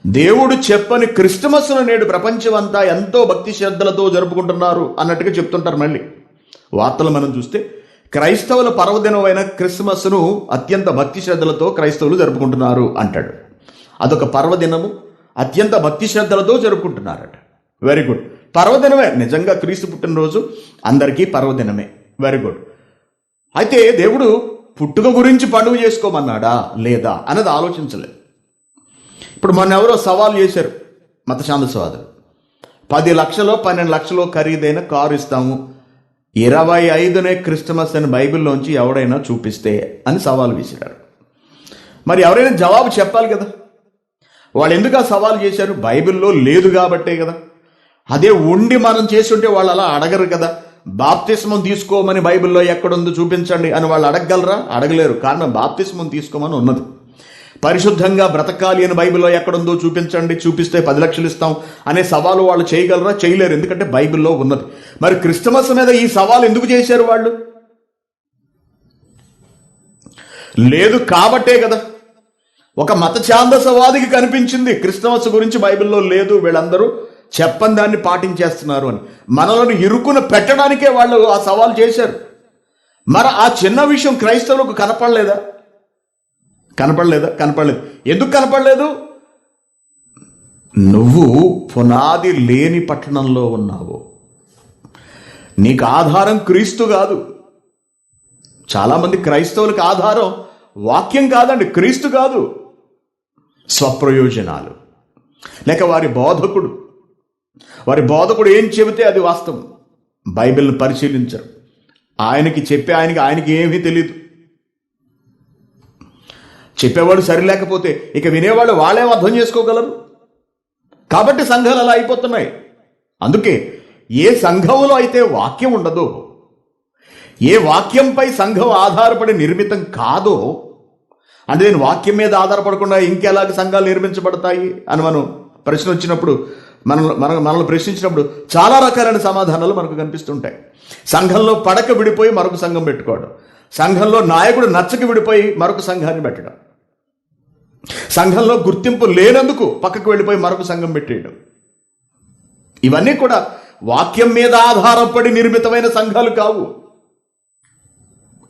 దేవుడు చెప్పని క్రిస్టమస్ను నేడు ప్రపంచమంతా ఎంతో భక్తి శ్రద్ధలతో జరుపుకుంటున్నారు అన్నట్టుగా చెప్తుంటారు. మళ్ళీ వార్తలు మనం చూస్తే క్రైస్తవుల పర్వదినమైన క్రిస్మస్ను అత్యంత భక్తి శ్రద్ధలతో క్రైస్తవులు జరుపుకుంటున్నారు అంటాడు. అదొక పర్వదినము, అత్యంత భక్తి శ్రద్ధలతో జరుపుకుంటున్నారట. Very good, పర్వదినమే. నిజంగా క్రీస్తు పుట్టినరోజు అందరికీ పర్వదినమే. Very good. అయితే దేవుడు పుట్టుక గురించి పండుగ చేసుకోమన్నాడా లేదా అన్నది ఆలోచించలేదు. ఇప్పుడు మొన్న ఎవరో సవాల్ చేశారు మత ఛాందసవాదులు, 10 లక్షలో 12 లక్షలో ఖరీదైన కారు ఇస్తాము, 25నే క్రిస్టమస్ అని బైబిల్లోంచి ఎవడైనా చూపిస్తే అని సవాల్ విసిరారు. మరి ఎవరైనా జవాబు చెప్పాలి కదా. వాళ్ళు ఎందుకు ఆ సవాల్ చేశారు? బైబిల్లో లేదు కాబట్టే కదా. అదే ఉండి మనం చేస్తుంటే వాళ్ళు అలా అడగరు కదా. బాప్తిస్మం తీసుకోమని బైబిల్లో ఎక్కడుందో చూపించండి అని వాళ్ళు అడగగలరా? అడగలేరు. కారణం, బాప్తిస్మం తీసుకోమని ఉన్నది. పరిశుద్ధంగా బ్రతకాలి అని బైబిల్లో ఎక్కడుందో చూపించండి, చూపిస్తే 10 లక్షలు ఇస్తాం అనే సవాలు వాళ్ళు చేయగలరా? చేయలేరు, ఎందుకంటే బైబిల్లో ఉన్నది. మరి క్రిస్టమస్ మీద ఈ సవాలు ఎందుకు చేశారు వాళ్ళు? లేదు కాబట్టే కదా. ఒక మత ఛాందసవాదికి కనిపించింది క్రిస్టమస్ గురించి బైబిల్లో లేదు, వీళ్ళందరూ చెప్పని దాన్ని పాటించేస్తున్నారు అని. మనలను ఇరుకున పెట్టడానికే వాళ్ళు ఆ సవాల్ చేశారు. మరి ఆ చిన్న విషయం క్రైస్తవులకు కనపడలేదా? కనపడలేదు. ఎందుకు కనపడలేదు? నువ్వు పునాది లేని పట్టణంలో ఉన్నావు. నీకు ఆధారం క్రీస్తు కాదు. చాలామంది క్రైస్తవులకు ఆధారం వాక్యం కాదండి, క్రీస్తు కాదు. స్వప్రయోజనాలు, లేక వారి బోధకుడు ఏం చెబితే అది వాస్తవం. బైబిల్ని పరిశీలించరు. ఆయనకి ఏమీ తెలియదు. చెప్పేవాడు సరిలేకపోతే ఇక వినేవాళ్ళు వాళ్ళేం అర్థం చేసుకోగలరు. కాబట్టి సంఘాలు అలా అయిపోతున్నాయి. అందుకే ఏ సంఘంలో అయితే వాక్యం ఉండదో, ఏ వాక్యంపై సంఘం ఆధారపడి నిర్మితం కాదో, అంటే నేను వాక్యం మీద ఆధారపడకుండా ఇంకెలాగ సంఘాలు నిర్మించబడతాయి అని మనం ప్రశ్న వచ్చినప్పుడు మనల్ని ప్రశ్నించినప్పుడు చాలా రకాలైన సమాధానాలు మనకు కనిపిస్తుంటాయి. సంఘంలో పడక విడిపోయి మరొక సంఘం పెట్టుకోవడం, సంఘంలో నాయకుడు నచ్చక విడిపోయి మరొక సంఘాన్ని పెట్టడం, సంఘంలో గుర్తింపు లేనందుకు పక్కకు వెళ్ళిపోయి మరొక సంఘం పెట్టేయడం, ఇవన్నీ కూడా వాక్యం మీద ఆధారపడి నిర్మితమైన సంఘాలు కావు.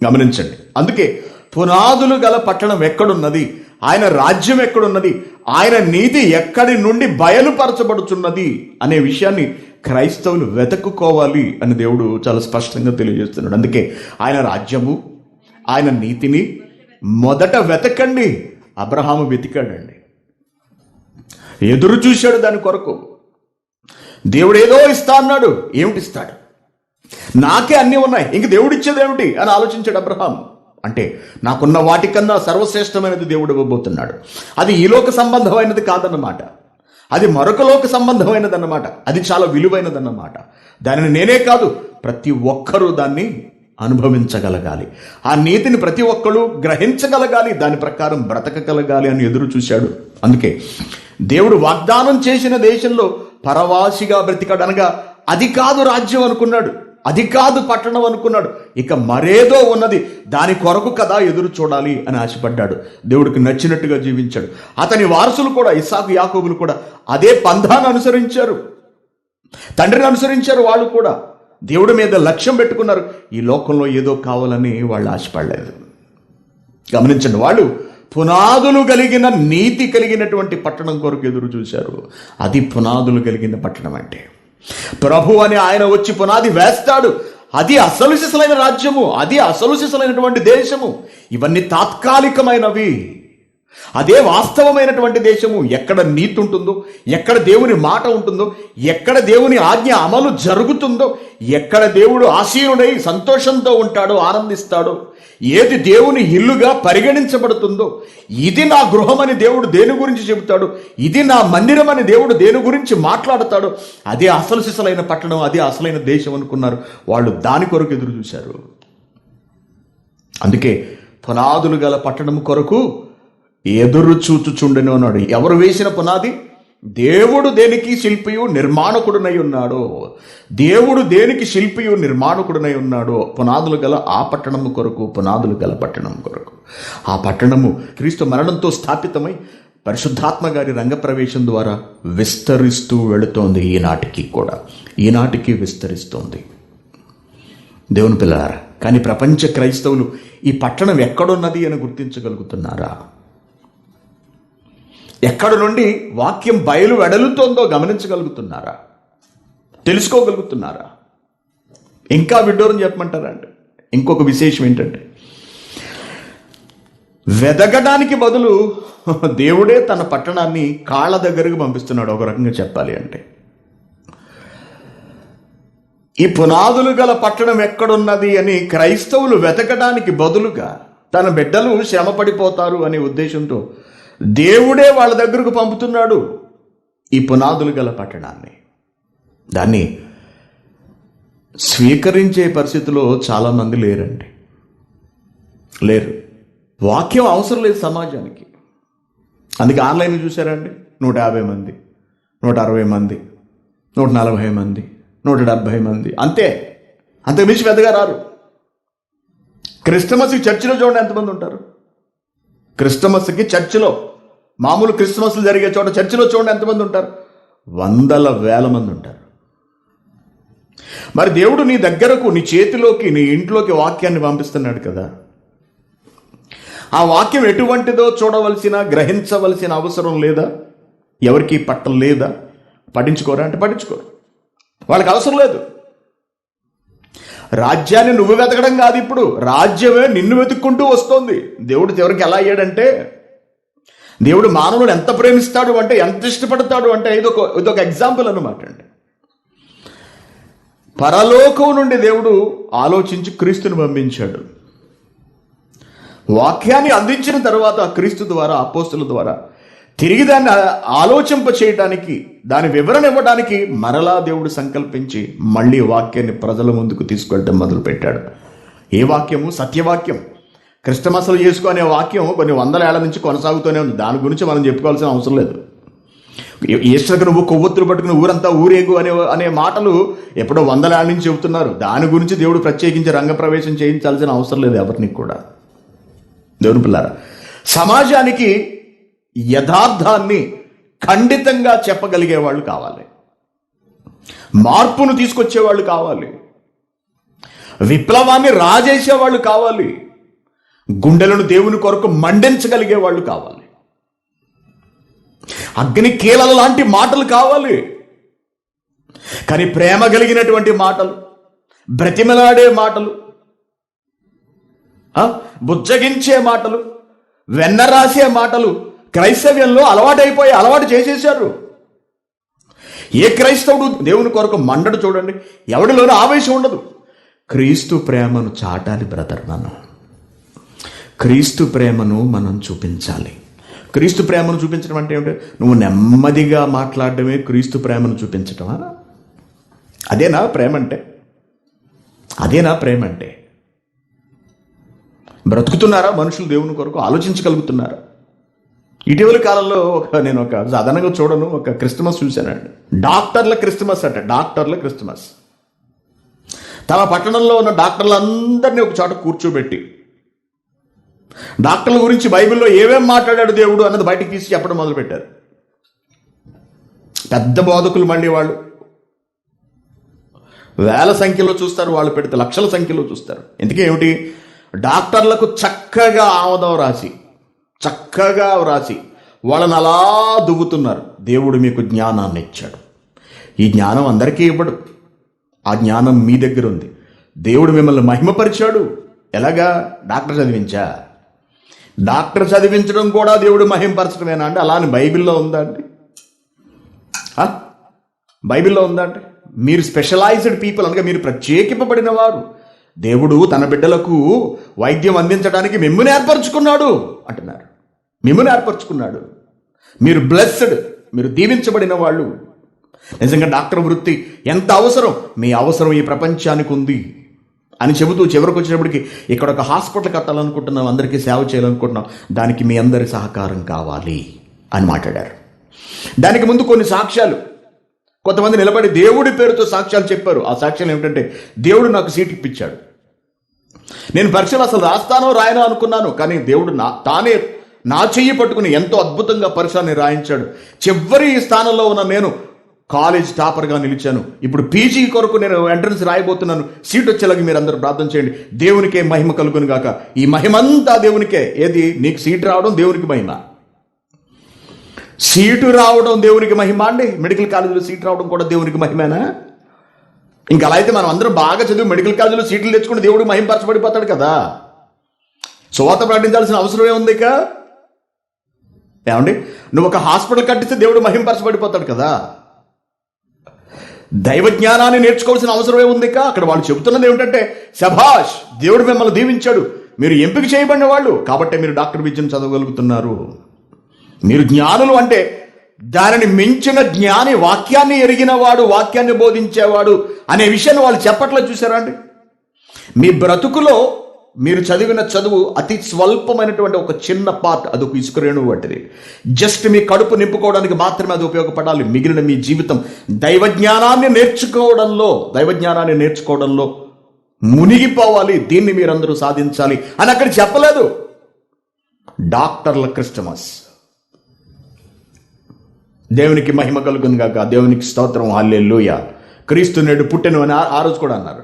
గమనించండి. అందుకే పునాదులు గల పట్టణం ఎక్కడున్నది, ఆయన రాజ్యం ఎక్కడున్నది, ఆయన నీతి ఎక్కడి నుండి బయలుపరచబడుచున్నది అనే విషయాన్ని క్రైస్తవులు వెతుక్కోవాలి అని దేవుడు చాలా స్పష్టంగా తెలియజేస్తున్నాడు. అందుకే ఆయన రాజ్యము, ఆయన నీతిని మొదట వెతకండి. అబ్రహాము వెతికాడండి, ఎదురు చూశాడు దాని కొరకు. దేవుడు ఏదో ఇస్తా అన్నాడు, ఏమిటిస్తాడు? నాకే అన్నీ ఉన్నాయి, ఇంక దేవుడు ఇచ్చేది ఏమిటి అని ఆలోచించాడు అబ్రహాం. అంటే నాకున్న వాటికన్నా సర్వశ్రేష్టమైనది దేవుడు ఇవ్వబోతున్నాడు. అది ఈ లోక సంబంధమైనది కాదన్నమాట, అది మరొక లోక సంబంధమైనదన్నమాట, అది చాలా విలువైనదన్నమాట. దానిని నేనే కాదు, ప్రతి ఒక్కరూ దాన్ని అనుభవించగలగాలి. ఆ నీతిని ప్రతి ఒక్కరూ గ్రహించగలగాలి, దాని ప్రకారం బ్రతకగలగాలి అని ఎదురు చూశాడు. అందుకే దేవుడు వాగ్దానం చేసిన దేశంలో పరవాసిగా బ్రతికాడు. అనగా అది కాదు రాజ్యం అనుకున్నాడు, అది కాదు పట్టణం అనుకున్నాడు, ఇక మరేదో ఉన్నది, దాని కొరకు కదా ఎదురు చూడాలి అని ఆశపడ్డాడు. దేవుడికి నచ్చినట్టుగా జీవించాడు. అతని వారసులు కూడా, ఇస్సాకు యాకోబులు కూడా అదే పంథాను అనుసరించారు, తండ్రిని అనుసరించారు. వాళ్ళు కూడా దేవుడి మీద లక్ష్యం పెట్టుకున్నారు. ఈ లోకంలో ఏదో కావాలని వాళ్ళు ఆశపడలేదు. గమనించండి, వాళ్ళు పునాదులు కలిగిన నీతి కలిగినటువంటి పట్టణం కొరకు ఎదురు చూశారు. అది పునాదులు కలిగిన పట్టణం అంటే. ప్రభు అని ఆయన వచ్చి పునాది వేస్తాడు. అది అసలు సిసలైన రాజ్యము, అది అసలు సిసలైనటువంటి దేశము. ఇవన్నీ తాత్కాలికమైనవి, అదే వాస్తవమైనటువంటి దేశము. ఎక్కడ నీతి ఉంటుందో, ఎక్కడ దేవుని మాట ఉంటుందో, ఎక్కడ దేవుని ఆజ్ఞ అమలు జరుగుతుందో, ఎక్కడ దేవుడు ఆసీనుడై సంతోషంతో ఉంటాడో, ఆనందిస్తాడో, ఏది దేవుని ఇల్లుగా పరిగణించబడుతుందో, ఇది నా గృహమని దేవుడు దేని గురించి చెబుతాడు, ఇది నా మందిరం అని దేవుడు దేని గురించి మాట్లాడతాడు, అదే అసలు సిసలైన పట్టణం, అదే అసలైన దేశం అనుకున్నారు. వాళ్ళు దాని కొరకు ఎదురు చూశారు. అందుకే పునాదులు గల పట్టణం కొరకు ఎదురు చూచుచుండెను అన్నాడు. ఎవరు వేసిన పునాది? దేవుడు దేనికి శిల్పియు నిర్మాణకుడునై ఉన్నాడో, దేవుడు దేనికి శిల్పియు నిర్మాణకుడునై ఉన్నాడో, పునాదులు గల ఆ పట్టణము కొరకు, పునాదులు గల పట్టణం కొరకు. ఆ పట్టణము క్రీస్తు మరణంతో స్థాపితమై పరిశుద్ధాత్మ గారి రంగప్రవేశం ద్వారా విస్తరిస్తూ వెళుతోంది. ఈనాటికి విస్తరిస్తోంది. దేవుని పిల్లారా, కానీ ప్రపంచ క్రైస్తవులు ఈ పట్టణం ఎక్కడున్నది అని గుర్తించగలుగుతున్నారా? ఎక్కడి నుండి వాక్యం బయలు వెడలుతోందో గమనించగలుగుతున్నారా? తెలుసుకోగలుగుతున్నారా? ఇంకా విడ్డూరం చెప్పమంటారా అండి? ఇంకొక విశేషం ఏంటంటే, వెదగడానికి బదులు దేవుడే తన పట్టణాన్ని కాళ్ళ దగ్గరకు పంపిస్తున్నాడు. ఒక రకంగా చెప్పాలి అంటే, ఈ పునాదులు గల పట్టణం ఎక్కడున్నది అని క్రైస్తవులు వెతకడానికి బదులుగా తన బిడ్డలు శ్రమ పడిపోతారు అనే ఉద్దేశంతో దేవుడే వాళ్ళ దగ్గరకు పంపుతున్నాడు ఈ పునాదులు గల పట్టణాన్ని. దాన్ని స్వీకరించే పరిస్థితిలో చాలామంది లేరండి, లేరు. వాక్యం అవసరం లేదు సమాజానికి. అందుకే ఆన్లైన్ చూసారండి, 150 మంది, 160 మంది, 140 మంది, 170 మంది, అంతే. అంతకుమించి పెద్దగా రారు. క్రిస్టమస్కి చర్చిలో చూడండి ఎంతమంది ఉంటారు. క్రిస్టమస్కి చర్చిలో, మామూలు క్రిస్మస్లు జరిగే చోట చర్చిలో చూడండి ఎంతమంది ఉంటారు. 100,000 మంది ఉంటారు. మరి దేవుడు నీ దగ్గరకు, నీ చేతిలోకి, నీ ఇంట్లోకి వాక్యాన్ని పంపిస్తున్నాడు కదా. ఆ వాక్యం ఎటువంటిదో చూడవలసిన, గ్రహించవలసిన అవసరం లేదా? ఎవరికి పట్టం లేదా? పఠించుకోరా అంటే పఠించుకోరు, వాళ్ళకి అవసరం లేదు. రాజ్యాన్ని నువ్వు వెతకడం కాదు, ఇప్పుడు రాజ్యమే నిన్ను వెతుక్కుంటూ వస్తోంది. దేవుడు చివరికి ఎలా అయ్యాడంటే, దేవుడు మానవుడు ఎంత ప్రేమిస్తాడు అంటే, ఎంత ఇష్టపడతాడు అంటే, ఇదొక ఎగ్జాంపుల్ అన్నమాట అండి. పరలోకం నుండి దేవుడు ఆలోచించి క్రీస్తుని పంపించాడు. వాక్యాన్ని అందించిన తర్వాత క్రీస్తు ద్వారా, అపోస్తుల ద్వారా తిరిగి దాన్ని ఆలోచింప చేయటానికి, దాని వివరణ ఇవ్వడానికి మరలా దేవుడు సంకల్పించి మళ్ళీ వాక్యాన్ని ప్రజల ముందుకు తీసుకెళ్ళడం మొదలుపెట్టాడు. ఏ వాక్యము? సత్యవాక్యం. క్రిస్టమస్లు చేసుకునే వాక్యం కొన్ని వందల ఏళ్ల నుంచి కొనసాగుతూనే ఉంది. దాని గురించి మనం చెప్పుకోవాల్సిన అవసరం లేదు. ఈస్టర్కి నువ్వు కొవ్వొత్తులు పట్టుకుని ఊరంతా ఊరేగు అనే మాటలు ఎప్పుడో వందల ఏళ్ళ నుంచి చెబుతున్నారు. దాని గురించి దేవుడు ప్రత్యేకించి రంగప్రవేశం చేయించాల్సిన అవసరం లేదు ఎవరిని కూడా. దేవుని పిల్లారా, సమాజానికి యథార్థాన్ని ఖండితంగా చెప్పగలిగే వాళ్ళు కావాలి, మార్పును తీసుకొచ్చేవాళ్ళు కావాలి, విప్లవాన్ని రాజేసేవాళ్ళు కావాలి, గుండెలను దేవుని కొరకు మండించగలిగే వాళ్ళు కావాలి, అగ్ని కీలల లాంటి మాటలు కావాలి. కానీ ప్రేమ కలిగినటువంటి మాటలు, బ్రతిమలాడే మాటలు, బుజ్జగించే మాటలు, వెన్న రాసే మాటలు క్రైస్తవ్యంలో అలవాటు చేసేశారు. ఏ క్రైస్తవుడు దేవుని కొరకు మండడు చూడండి, ఎవడిలోనూ ఆవేశం ఉండదు. క్రీస్తు ప్రేమను చాటాలి బ్రదర్. క్రీస్తు ప్రేమను మనం చూపించాలి. క్రీస్తు ప్రేమను చూపించడం అంటే ఏమిటి? నువ్వు నెమ్మదిగా మాట్లాడటమే క్రీస్తు ప్రేమను చూపించటమా? అదేనా ప్రేమ అంటే? అదేనా ప్రేమ అంటే? బ్రతుకుతున్నారా మనుషులు దేవుని కొరకు? ఆలోచించగలుగుతున్నారా? ఇటీవల కాలంలో నేను సాధారణంగా చూడను, ఒక క్రిస్టమస్ చూశానండి. డాక్టర్ల క్రిస్టమస్ అట. డాక్టర్ల క్రిస్టమస్. తమ పట్టణంలో ఉన్న డాక్టర్లందరినీ ఒక చోట కూర్చోబెట్టి డాక్టర్ల గురించి బైబిల్లో ఏమేం మాట్లాడాడు దేవుడు అన్నది బయటికి తీసి చెప్పడం మొదలుపెట్టారు. పెద్ద బోధకులు మళ్ళీ వాళ్ళు వేల సంఖ్యలో చూస్తారు, వాళ్ళు పెడితే లక్షల సంఖ్యలో చూస్తారు. ఎందుకే ఏమిటి? డాక్టర్లకు చక్కగా ఆమోదం రాసి వాళ్ళని అలా దువ్వుతున్నారు. దేవుడు మీకు జ్ఞానాన్ని ఇచ్చాడు. ఈ జ్ఞానం అందరికీ ఇవ్వడు. ఆ జ్ఞానం మీ దగ్గర ఉంది. దేవుడు మిమ్మల్ని మహిమపరిచాడు. ఎలాగా? డాక్టర్ చదివించడం కూడా దేవుడు మహిమపరచడమేనా అండి? అలా అని బైబిల్లో ఉందా అండి? బైబిల్లో ఉందా అంటే? మీరు స్పెషలైజ్డ్ పీపుల్, అనగా మీరు ప్రత్యేకింపబడిన వారు. దేవుడు తన బిడ్డలకు వైద్యం అందించడానికి మిమ్ముని ఏర్పరచుకున్నాడు అంటున్నారు. మిమ్ముని ఏర్పరచుకున్నాడు. మీరు బ్లెస్డ్, మీరు దీవించబడిన వాళ్ళు. నిజంగా డాక్టర్ వృత్తి ఎంత అవసరం, మీ అవసరం ఈ ప్రపంచానికి ఉంది అని చెబుతూ చివరికి వచ్చినప్పటికీ ఇక్కడ ఒక హాస్పిటల్ కట్టాలనుకుంటున్నాం, అందరికీ సేవ చేయాలనుకుంటున్నాం, దానికి మీ అందరి సహకారం కావాలి అని మాట్లాడారు. దానికి ముందు కొన్ని సాక్ష్యాలు కొంతమంది నిలబడి దేవుడి పేరుతో సాక్ష్యాలు చెప్పారు. ఆ సాక్ష్యాలు ఏమిటంటే, దేవుడు నాకు సీట్ ఇప్పించాడు, నేను పరీక్షలు అసలు రాస్తానో రాయనో అనుకున్నాను, కానీ దేవుడు తానే నా చెయ్యి పట్టుకుని ఎంతో అద్భుతంగా పరీక్షని రాయించాడు. చివరి స్థానంలో ఉన్న నేను కాలేజ్ టాపర్గా నిలిచాను. ఇప్పుడు పీజీ కొరకు నేను ఎంట్రన్స్ రాయబోతున్నాను. సీట్ వచ్చేలాగా మీరు అందరూ ప్రార్థన చేయండి. దేవునికే మహిమ కలుగును గాక. ఈ మహిమంతా దేవునికే. ఏది? నీకు సీట్ రావడం దేవునికి మహిమ, సీటు రావడం దేవునికి మహిమ అండి. మెడికల్ కాలేజీలో సీట్ రావడం కూడా దేవునికి మహిమేనా? ఇంకా అలా అయితే మనం అందరం బాగా చదివి మెడికల్ కాలేజీలో సీట్లు తెచ్చుకుని దేవుడికి మహిమపరచబడిపోతాడు కదా. సువార్త ప్రకటించాల్సిన అవసరం ఏముంది? ఇక ఏమండి, నువ్వు ఒక హాస్పిటల్ కట్టిస్తే దేవుడు మహిమపరచబడిపోతాడు కదా. దైవ జ్ఞానాన్ని నేర్చుకోవాల్సిన అవసరం ఏముంది? ఇక అక్కడ వాళ్ళు చెబుతున్నది ఏమిటంటే, శభాష్, దేవుడు మిమ్మల్ని దీవించాడు, మీరు ఎంపిక చేయబడిన వాళ్ళు కాబట్టి మీరు డాక్టర్ విద్యను చదవగలుగుతున్నారు. మీరు జ్ఞానులు అంటే దానిని మించిన జ్ఞాని, వాక్యాన్ని ఎరిగినవాడు, వాక్యాన్ని బోధించేవాడు అనే విషయాన్ని వాళ్ళు చెప్పట్లేదు. చూసారా అండి? మీ బ్రతుకులో మీరు చదివిన చదువు అతి స్వల్పమైనటువంటి ఒక చిన్న పార్ట్, అదొక ఇసుక రేణువు వంటిది. జస్ట్ మీ కడుపు నింపుకోవడానికి మాత్రమే అది ఉపయోగపడాలి. మిగిలిన మీ జీవితం దైవజ్ఞానాన్ని నేర్చుకోవడంలో మునిగిపోవాలి. దీన్ని మీరందరూ సాధించాలి అని అక్కడ చెప్పలేదు. డాక్టర్ల క్రిస్టమస్. దేవునికి మహిమ కలుగును గాక. దేవునికి స్తోత్రం, హల్లెలూయా. క్రీస్తు నేడు పుట్టెను అని ఆ రోజు కూడా అన్నారు.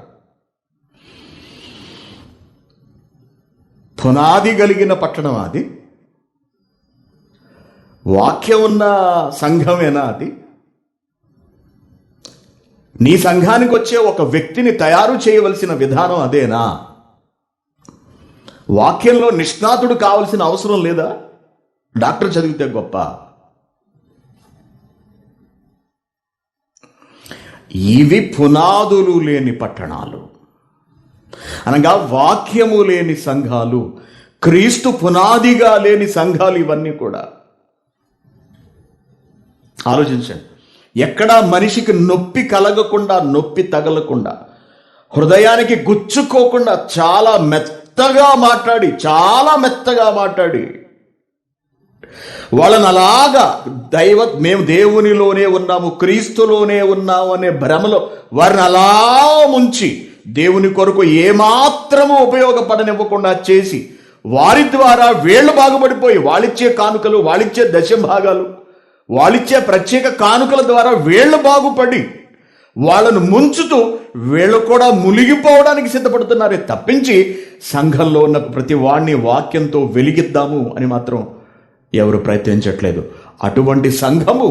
పునాది కలిగిన పట్టణం అది. వాక్యం ఉన్న సంఘమేనా అది? నీ సంఘానికి వచ్చే ఒక వ్యక్తిని తయారు చేయవలసిన విధానం అదేనా? వాక్యంలో నిష్ణాతుడు కావలసిన అవసరం లేదా? డాక్టర్ చదివితే గొప్ప? ఇవి పునాదులు లేని పట్టణాలు, అనగా వాక్యము లేని సంఘాలు, క్రీస్తు పునాదిగా లేని సంఘాలు ఇవన్నీ కూడా. ఆలోచించండి. ఎక్కడా మనిషికి నొప్పి కలగకుండా, నొప్పి తగలకుండా, హృదయానికి గుచ్చుకోకుండా చాలా మెత్తగా మాట్లాడి వాళ్ళని అలాగా మేము దేవునిలోనే ఉన్నాము, క్రీస్తులోనే ఉన్నాము అనే భ్రమలో వారిని అలా ముంచి దేవుని కొరకు ఏమాత్రము ఉపయోగపడనివ్వకుండా చేసి వారి ద్వారా వీళ్ళు బాగుపడిపోయి వాళ్ళిచ్చే కానుకలు, వాళ్ళిచ్చే దశభాగాలు, వాళ్ళిచ్చే ప్రత్యేక కానుకల ద్వారా వీళ్ళు బాగుపడి వాళ్ళను ముంచుతూ వీళ్ళు కూడా మునిగిపోవడానికి సిద్ధపడుతున్నారే తప్పించి సంఘంలో ఉన్న ప్రతి వాడిని వాక్యంతో వెలిగిద్దాము అని మాత్రం ఎవరు ప్రయత్నించట్లేదు. అటువంటి సంఘము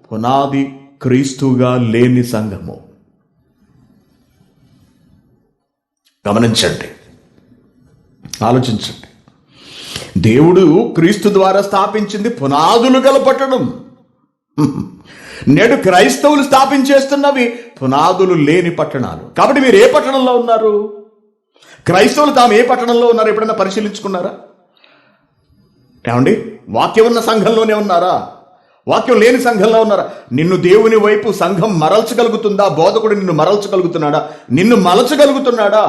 పునాది క్రీస్తుగా లేని సంఘము. గమనించండి, ఆలోచించండి. దేవుడు క్రీస్తు ద్వారా స్థాపించింది పునాదులు గల పట్టణం. నేడు క్రైస్తవులు స్థాపించేస్తున్నవి పునాదులు లేని పట్టణాలు. కాబట్టి మీరు ఏ పట్టణంలో ఉన్నారు? క్రైస్తవులు తాము ఏ పట్టణంలో ఉన్నారు ఎప్పుడైనా పరిశీలించుకున్నారా? ఏమండి, వాక్యం ఉన్న సంఘంలోనే ఉన్నారా? వాక్యం లేని సంఘంలో ఉన్నారా? నిన్ను దేవుని వైపు సంఘం మరల్చగలుగుతుందా? బోధకుడు నిన్ను మరల్చగలుగుతున్నాడా? నిన్ను మలచగలుగుతున్నాడా?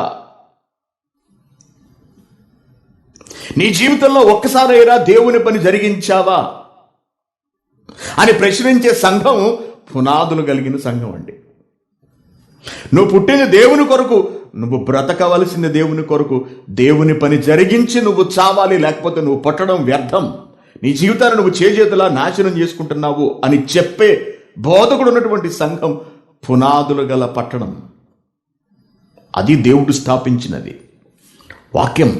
నీ జీవితంలో ఒక్కసారైనా దేవుని పని జరిగించావా అని ప్రశ్నించే సంఘం పునాదులు కలిగిన సంఘం అండి. నువ్వు పుట్టిన దేవుని కొరకు, నువ్వు బ్రతకవలసిన దేవుని కొరకు, దేవుని పని జరిగించి నువ్వు చావాలి, లేకపోతే నువ్వు పుట్టడం వ్యర్థం, నీ జీవితాన్ని నువ్వు చేజేతులా నాశనం చేసుకుంటున్నావు అని చెప్పే బోధకుడు ఉన్నటువంటి సంఘం పునాదులు గల పట్టణం. అది దేవుడు స్థాపించినది వాక్యం.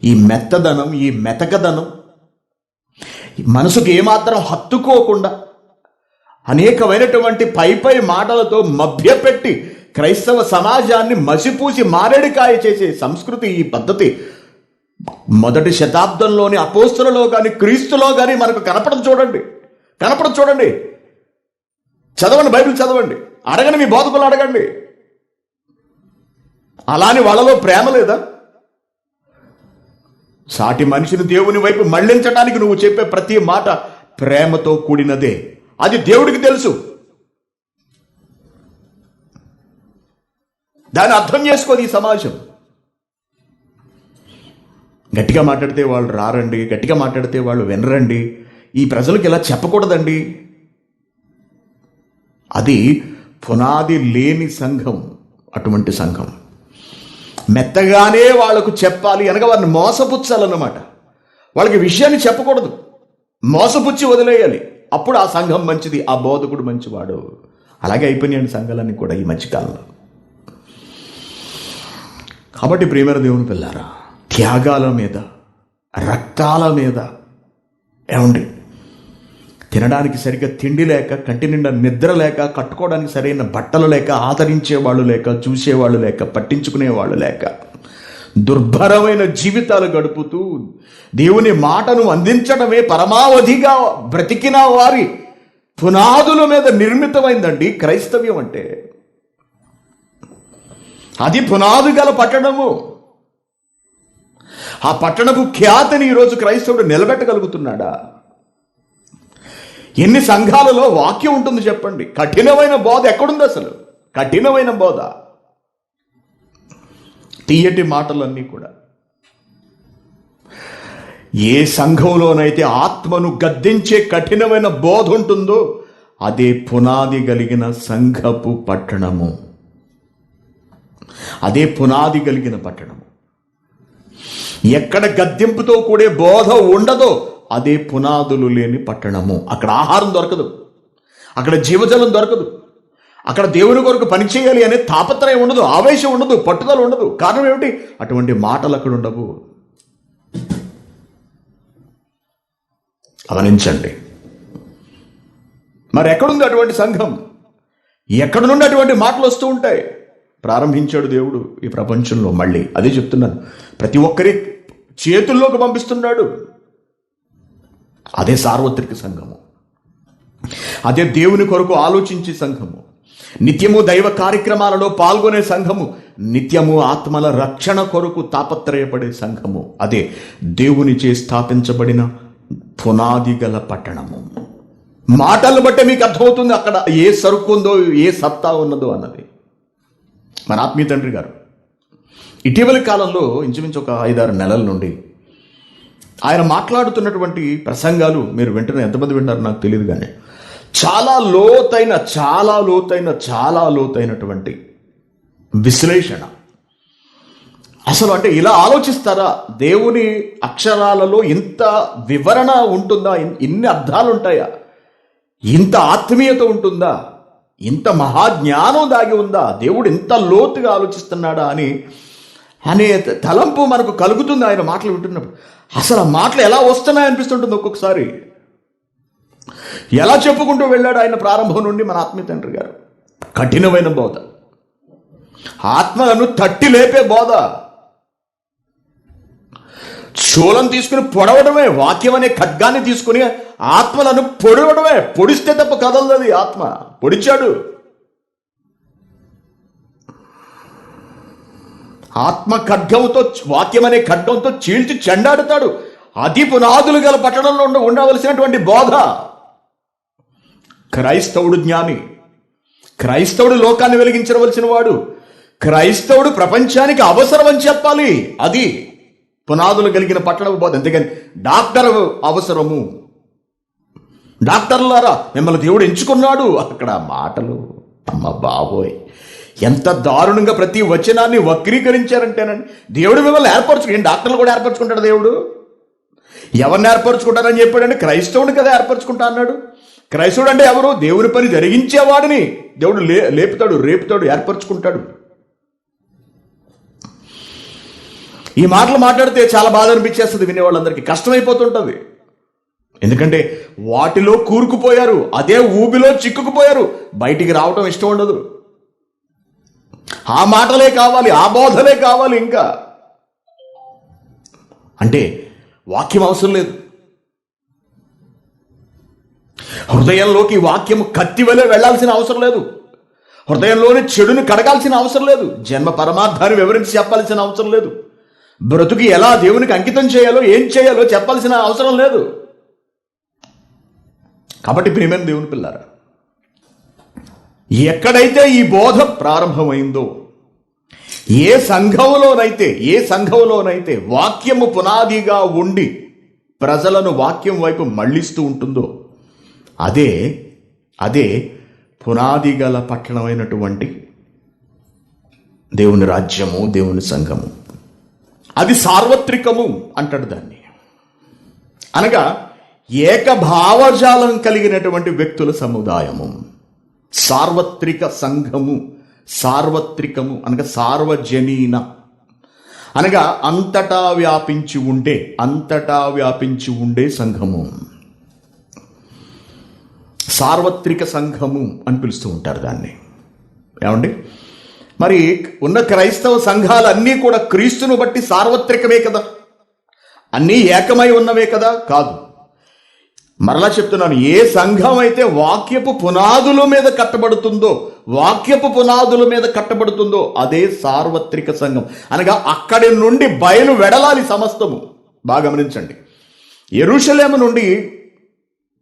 ఈ మెత్తదనం, ఈ మెతకదనం మనసుకు ఏమాత్రం హత్తుకోకుండా అనేకమైనటువంటి పై మాటలతో మభ్యపెట్టి క్రైస్తవ సమాజాన్ని మసిపూసి మారేడికాయ చేసే సంస్కృతి, ఈ పద్ధతి మొదటి శతాబ్దంలోని అపోస్తులలో కానీ క్రీస్తులో కానీ మనకు కనపడదు. చూడండి. చదవండి, బైబిల్ చదవండి, అడగండి, మీ బోధకులు అడగండి. అలాని వాళ్ళలో ప్రేమ లేదా? సాటి మనిషిని దేవుని వైపు మళ్లించడానికి నువ్వు చెప్పే ప్రతి మాట ప్రేమతో కూడినదే. అది దేవుడికి తెలుసు. దాన్ని అర్థం చేసుకోదు ఈ సమాజం. గట్టిగా మాట్లాడితే వాళ్ళు రారండి, గట్టిగా మాట్లాడితే వాళ్ళు వినరండి, ఈ ప్రజలకు ఇలా చెప్పకూడదండి. అది పునాది లేని సంఘం. అటువంటి సంఘం మెత్తగానే వాళ్లకు చెప్పాలి అనగా వారిని మోసపుచ్చాలన్నమాట. వాళ్ళకి విషయాన్ని చెప్పకూడదు, మోసపుచ్చి వదిలేయాలి. అప్పుడు ఆ సంఘం మంచిది, ఆ బోధకుడు మంచివాడు. అలాగే అయిపోయినాయండి సంఘాలన్నీ కూడా ఈ మధ్యకాలంలో. కాబట్టి ప్రియమైన దేవుని పిల్లారా, త్యాగాల మీద, రక్తాల మీద, ఏమండి, తినడానికి సరిగ్గా తిండి లేక, కంటి నిండా నిద్ర లేక, కట్టుకోవడానికి సరైన బట్టలు లేక, ఆదరించేవాళ్ళు లేక, చూసేవాళ్ళు లేక, పట్టించుకునేవాళ్ళు లేక, దుర్భరమైన జీవితాలు గడుపుతూ దేవుని మాటను అందించడమే పరమావధిగా బ్రతికిన వారి పునాదుల మీద నిర్మితమైందండి క్రైస్తవ్యం అంటే. అది పునాదు గల పట్టణము. ఆ పట్టణపు ఖ్యాతిని ఈరోజు క్రైస్తవుడు నిలబెట్టగలుగుతున్నాడా? ఎన్ని సంఘాలలో వాక్యం ఉంటుంది చెప్పండి? కఠినమైన బోధ ఎక్కడుంది అసలు? కఠినమైన బోధ, తీయటి మాటలన్నీ కూడా. ఏ సంఘంలోనైతే ఆత్మను గద్దించే కఠినమైన బోధ ఉంటుందో అదే పునాది కలిగిన సంఘపు పట్టణము. అదే పునాది కలిగిన పట్టణము. ఎక్కడ గద్దింపుతో కూడే బోధ ఉండదో అదే పునాదులు లేని పట్టణము. అక్కడ ఆహారం దొరకదు, అక్కడ జీవజలం దొరకదు, అక్కడ దేవుని కొరకు పనిచేయాలి అనే తాపత్రయం ఉండదు, ఆవేశం ఉండదు, పట్టుదల ఉండదు. కారణం ఏమిటి? అటువంటి మాటలు అక్కడ ఉండవు. గమనించండి. మరి ఎక్కడుంది అటువంటి సంఘం? ఎక్కడ నుండి అటువంటి మాటలు వస్తూ ఉంటాయి? ప్రారంభించాడు దేవుడు ఈ ప్రపంచంలో. మళ్ళీ అదే చెప్తున్నాను, ప్రతి ఒక్కరి చేతుల్లోకి పంపిస్తున్నాడు. అదే సార్వత్రిక సంఘము, అదే దేవుని కొరకు ఆలోచించే సంఘము. నిత్యము దైవ కార్యక్రమాలలో పాల్గొనే సంఘము, నిత్యము ఆత్మల రక్షణ కొరకు తాపత్రయపడే సంఘము. అదే దేవునిచే స్థాపించబడిన పునాది గల పట్టణము. మాటలను బట్టే మీకు అర్థమవుతుంది అక్కడ ఏ సరుకు ఉందో, ఏ సత్తా ఉన్నదో అన్నది. మన ఆత్మీయ తండ్రి గారు ఇటీవలి కాలంలో ఇంచుమించు ఒక 5-6 నెలల నుండి ఆయన మాట్లాడుతున్నటువంటి ప్రసంగాలు మీరు వింటున్న ఎంతమంది వింటారో నాకు తెలియదు, కానీ చాలా లోతైనటువంటి విశ్లేషణ. అసలు అంటే ఇలా ఆలోచిస్తారా? దేవుని అక్షరాలలో ఇంత వివరణ ఉంటుందా? ఇన్ని అర్థాలు ఉంటాయా? ఇంత ఆత్మీయత ఉంటుందా? ఇంత మహాజ్ఞానం దాగి ఉందా? దేవుడు ఇంత లోతుగా ఆలోచిస్తున్నాడా అనే తలంపు మనకు కలుగుతుంది ఆయన మాటలు వింటున్నప్పుడు. అసలు ఆ మాటలు ఎలా వస్తున్నాయనిపిస్తుంటుంది ఒక్కొక్కసారి. ఎలా చెప్పుకుంటూ వెళ్ళాడు ఆయన ప్రారంభం నుండి మన ఆత్మీయ తండ్రి గారు. కఠినమైన బోధ, ఆత్మలను తట్టి లేపే బోధ, శూలం తీసుకుని పొడవడమే, వాక్యం అనే ఖడ్గాన్ని తీసుకుని ఆత్మలను పొడవడమే. పొడిస్తే తప్ప కదలది ఆత్మ. పొడిచాడు. ఆత్మ ఖడ్గంతో, వాక్యం అనే ఖడ్గంతో చీల్చి చెండాడుతాడు. అది పునాదులు గల పట్టణంలో ఉండవలసినటువంటి బోధ. క్రైస్తవుడు జ్ఞాని, క్రైస్తవుడు లోకాన్ని వెలిగించవలసిన వాడు, క్రైస్తవుడు ప్రపంచానికి అవసరం అని చెప్పాలి. అది పునాదులు కలిగిన పట్టణం బోధ. అంతేగాని డాక్టర్ అవసరము, డాక్టర్లారా మిమ్మల్ని దేవుడు ఎంచుకున్నాడు, అక్కడ మాటలు అమ్మ బాబోయ్ ఎంత దారుణంగా ప్రతి వచనాన్ని వక్రీకరించారంటేనండి. దేవుడు మిమ్మల్ని ఏర్పరచుకుంటాడు. డాక్టర్లు కూడా ఏర్పరచుకుంటాడు దేవుడు. ఎవరిని ఏర్పరచుకుంటారని చెప్పాడండి? క్రైస్తవుని కదా ఏర్పరచుకుంటా అన్నాడు. క్రైస్తవుడు అంటే ఎవరు? దేవుని పని జరిగించేవాడిని దేవుడు లేపుతాడు, రేపుతాడు, ఏర్పరచుకుంటాడు. ఈ మాటలు మాట్లాడితే చాలా బాధ అనిపించేస్తుంది, వినేవాళ్ళందరికీ కష్టమైపోతుంటుంది. ఎందుకంటే వాటిలో కూరుకుపోయారు, అదే ఊబిలో చిక్కుకుపోయారు. బయటికి రావటం ఇష్టం ఉండదు. ఆ మాటలే కావాలి, ఆ బోధలే కావాలి. ఇంకా అంటే వాక్యం అవసరం లేదు. హృదయంలోకి వాక్యము కత్తి వలె వెళ్లాల్సిన అవసరం లేదు. హృదయంలోని చెడుని కడగాల్సిన అవసరం లేదు. జన్మ పరమార్థాన్ని వివరించి చెప్పాల్సిన అవసరం లేదు. బ్రతుకి ఎలా దేవునికి అంకితం చేయాలో, ఏం చేయాలో చెప్పాల్సిన అవసరం లేదు. కాబట్టి ప్రియమైన దేవుని పిల్లారా, ఎక్కడైతే ఈ బోధ ప్రారంభమైందో, ఏ సంఘంలోనైతే వాక్యము పునాదిగా ఉండి ప్రజలను వాక్యం వైపు మళ్లిస్తూ ఉంటుందో, అదే పునాది గల పట్టణమైనటువంటి దేవుని రాజ్యము, దేవుని సంఘము. అది సార్వత్రికము అంటాడు దాన్ని. అనగా ఏకభావజాలం కలిగినటువంటి వ్యక్తుల సముదాయము. సార్వత్రిక సంఘము, సార్వత్రికము అనగా సార్వజనీన, అనగా అంతటా వ్యాపించి ఉండే సంఘము. సార్వత్రిక సంఘము అని పిలుస్తూ ఉంటారు దాన్ని. ఏమండి? మరి ఉన్న క్రైస్తవ సంఘాలన్నీ కూడా క్రీస్తును బట్టి సార్వత్రికమే కదా? అన్నీ ఏకమై ఉన్నవే కదా? కాదు. మరలా చెప్తున్నాను, ఏ సంఘం అయితే వాక్యపు పునాదుల మీద కట్టబడుతుందో అదే సార్వత్రిక సంఘం. అనగా అక్కడి నుండి బయలు వెడలాలి సమస్తము. బాగా గమనించండి. యెరూషలేము నుండి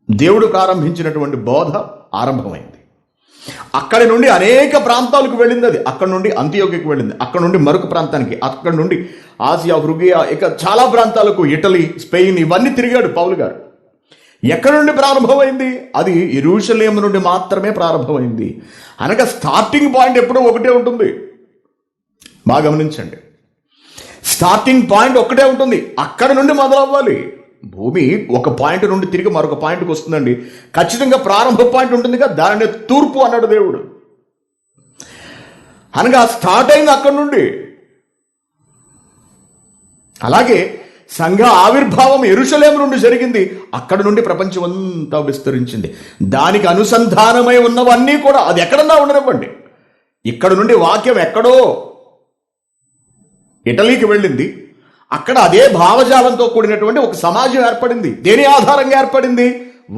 దేవుడు ప్రారంభించినటువంటి బోధ ఆరంభమైంది. అక్కడి నుండి అనేక ప్రాంతాలకు వెళ్ళింది. అది అక్కడి నుండి అంతియోక్యకు వెళ్ళింది, అక్కడ నుండి మరొక ప్రాంతానికి, అక్కడి నుండి ఆసియా, ఫ్రుగియా, ఇక చాలా ప్రాంతాలకు, ఇటలీ, స్పెయిన్, ఇవన్నీ తిరిగాడు పౌలు గారు. ఎక్కడి నుండి ప్రారంభమైంది? అది యెరూషలేము నుండి మాత్రమే ప్రారంభమైంది. అనగా స్టార్టింగ్ పాయింట్ ఎప్పుడూ ఒకటే ఉంటుంది. బాగా గమనించండి, స్టార్టింగ్ పాయింట్ ఒకటే ఉంటుంది. అక్కడి నుండి మొదలవ్వాలి. భూమి ఒక పాయింట్ నుండి తిరిగి మరొక పాయింట్కి వస్తుందండి. ఖచ్చితంగా ప్రారంభ పాయింట్ ఉంటుంది కదా, దానిని తూర్పు అన్నాడు దేవుడు. అనగా స్టార్ట్ అయింది అక్కడి నుండి. అలాగే సంఘ ఆవిర్భావం యెరూషలేము నుండి జరిగింది. అక్కడి నుండి ప్రపంచం అంతా విస్తరించింది. దానికి అనుసంధానమై ఉన్నవన్నీ కూడా అది ఎక్కడన్నా ఉండనివ్వండి. ఇక్కడ నుండి వాక్యం ఎక్కడో ఇటలీకి వెళ్ళింది. అక్కడ అదే భావజాలంతో కూడినటువంటి ఒక సమాజం ఏర్పడింది. దేని ఆధారంగా ఏర్పడింది?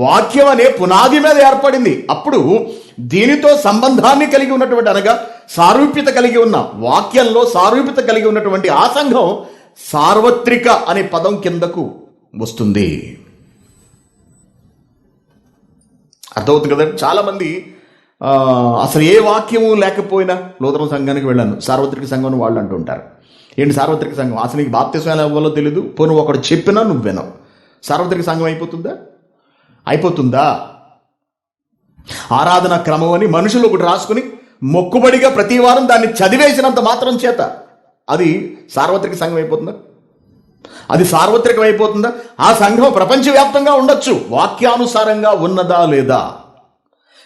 వాక్యం అనే పునాది మీద ఏర్పడింది. అప్పుడు దీనితో సంబంధాన్ని కలిగి ఉన్నటువంటి, అనగా సారూప్యత కలిగి ఉన్న, వాక్యంలో సారూప్యత కలిగి ఉన్నటువంటి ఆ సంఘం సార్వత్రిక అనే పదం కిందకు వస్తుంది. అర్థమవుతుంది కదండి. చాలామంది అసలు ఏ వాక్యము లేకపోయినా లూథరన్ సంఘానికి వెళ్ళాను, సార్వత్రిక సంఘం వాళ్ళు అంటూ ఉంటారు. ఏంటి సార్వత్రిక సంఘం? అసలు నీకు బాప్తిస్మం ఎలా ఇవ్వాలో తెలీదు, పోను ఒకడు చెప్పినా నువ్వు వినవు. సార్వత్రిక సంఘం అయిపోతుందా? ఆరాధన క్రమం అని మనుషులు ఒకటి రాసుకుని మొక్కుబడిగా ప్రతి వారం దాన్ని చదివేసినంత మాత్రం చేత అది సార్వత్రిక సంఘం అయిపోతుందా? అది సార్వత్రికం అయిపోతుందా? ఆ సంఘం ప్రపంచవ్యాప్తంగా ఉండొచ్చు, వాక్యానుసారంగా ఉన్నదా లేదా?